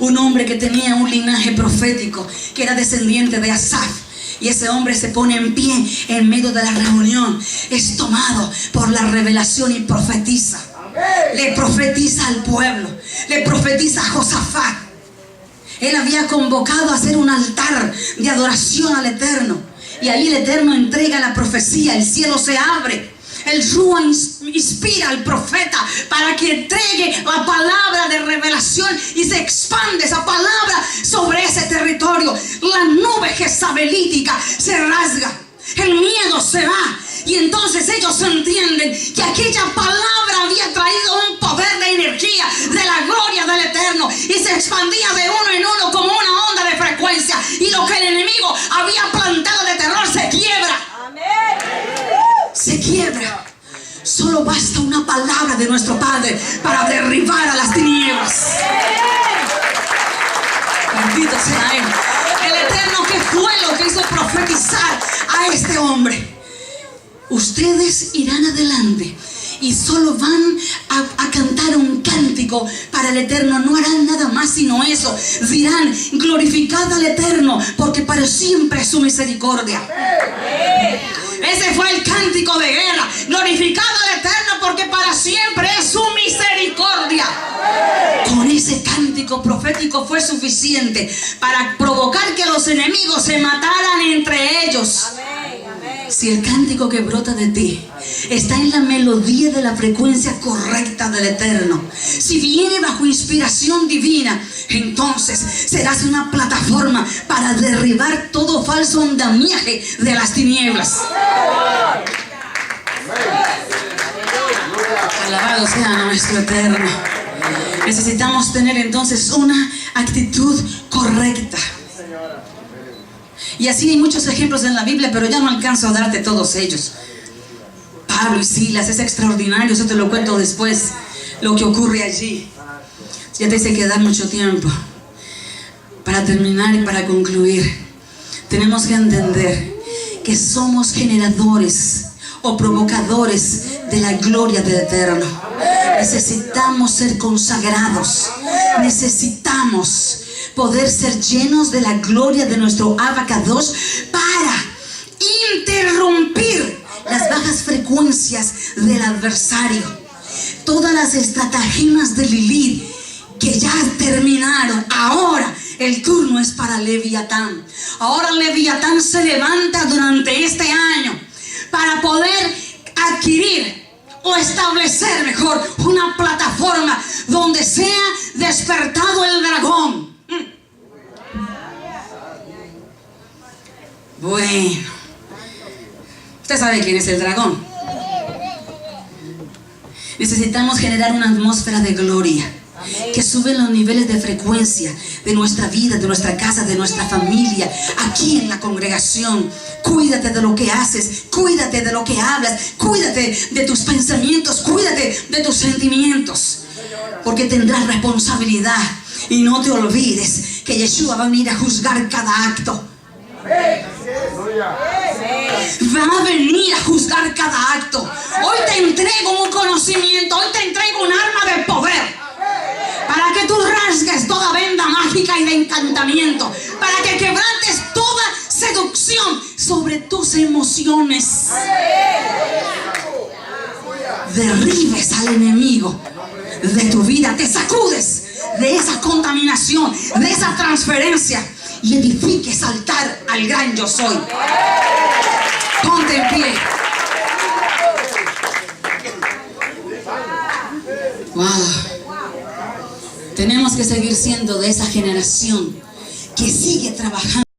un hombre que tenía un linaje profético, que era descendiente de Asaf. Y ese hombre se pone en pie en medio de la reunión. Es tomado por la revelación y profetiza. le profetiza al pueblo, le profetiza a Josafat. Él había convocado a hacer un altar de adoración al Eterno. Y ahí el Eterno entrega la profecía, el cielo se abre. El Rúa inspira al profeta para que entregue la palabra de revelación y se expande esa palabra sobre ese territorio. La nube jezabelítica se rasga, el miedo se va. Y entonces ellos entienden que aquella palabra había traído un poder de energía, de la gloria del Eterno, y se expandía de uno en uno como una onda de frecuencia. Y lo que el enemigo había plantado de terror se quiebra. Se quiebra. Solo basta una palabra de nuestro Padre para derribar a las tinieblas. Bendito sea Él. El Eterno, que fue lo que hizo profetizar a este hombre. Ustedes irán adelante y solo van a cantar un cántico para el Eterno. No harán nada más sino eso. Dirán: glorificad al Eterno, porque para siempre es su misericordia. Ese fue el cántico de guerra. Glorificad al Eterno, porque para siempre es su misericordia. Con ese cántico profético fue suficiente para provocar que los enemigos se mataran entre ellos. Si el cántico que brota de ti está en la melodía de la frecuencia correcta del Eterno, si viene bajo inspiración divina, entonces serás una plataforma para derribar todo falso andamiaje de las tinieblas. Alabado sea nuestro Eterno. Necesitamos tener entonces una actitud correcta. Y así hay muchos ejemplos en la Biblia, pero ya no alcanzo a darte todos ellos. Pablo y Silas, es extraordinario, eso te lo cuento después, lo que ocurre allí. Ya te hice quedar mucho tiempo. Para terminar y para concluir, tenemos que entender que somos generadores o provocadores de la gloria del Eterno. Necesitamos ser consagrados. Necesitamos poder ser llenos de la gloria de nuestro Abacados para interrumpir las bajas frecuencias del adversario. Todas las estratagemas de Lilith que ya terminaron, ahora el turno es para Leviatán. Ahora Leviatán se levanta durante este año para poder adquirir o establecer mejor una plataforma donde sea despertado el dragón. Bueno, usted sabe quién es el dragón. Necesitamos generar una atmósfera de gloria que sube los niveles de frecuencia de nuestra vida, de nuestra casa, de nuestra familia, aquí en la congregación. Cuídate de lo que haces, cuídate de lo que hablas, cuídate de tus pensamientos, cuídate de tus sentimientos, porque tendrás responsabilidad. Y no te olvides que Yeshua va a venir a juzgar cada acto. Va a venir a juzgar cada acto. Hoy te entrego un conocimiento, hoy te entrego un arma de poder para que tú rasgues toda venda mágica y de encantamiento, para que quebrantes toda seducción sobre tus emociones, derribes al enemigo de tu vida, te sacudes de esa contaminación, de esa transferencia, y edifiques altar al gran yo soy. Ponte en pie. Wow. Tenemos que seguir siendo de esa generación que sigue trabajando.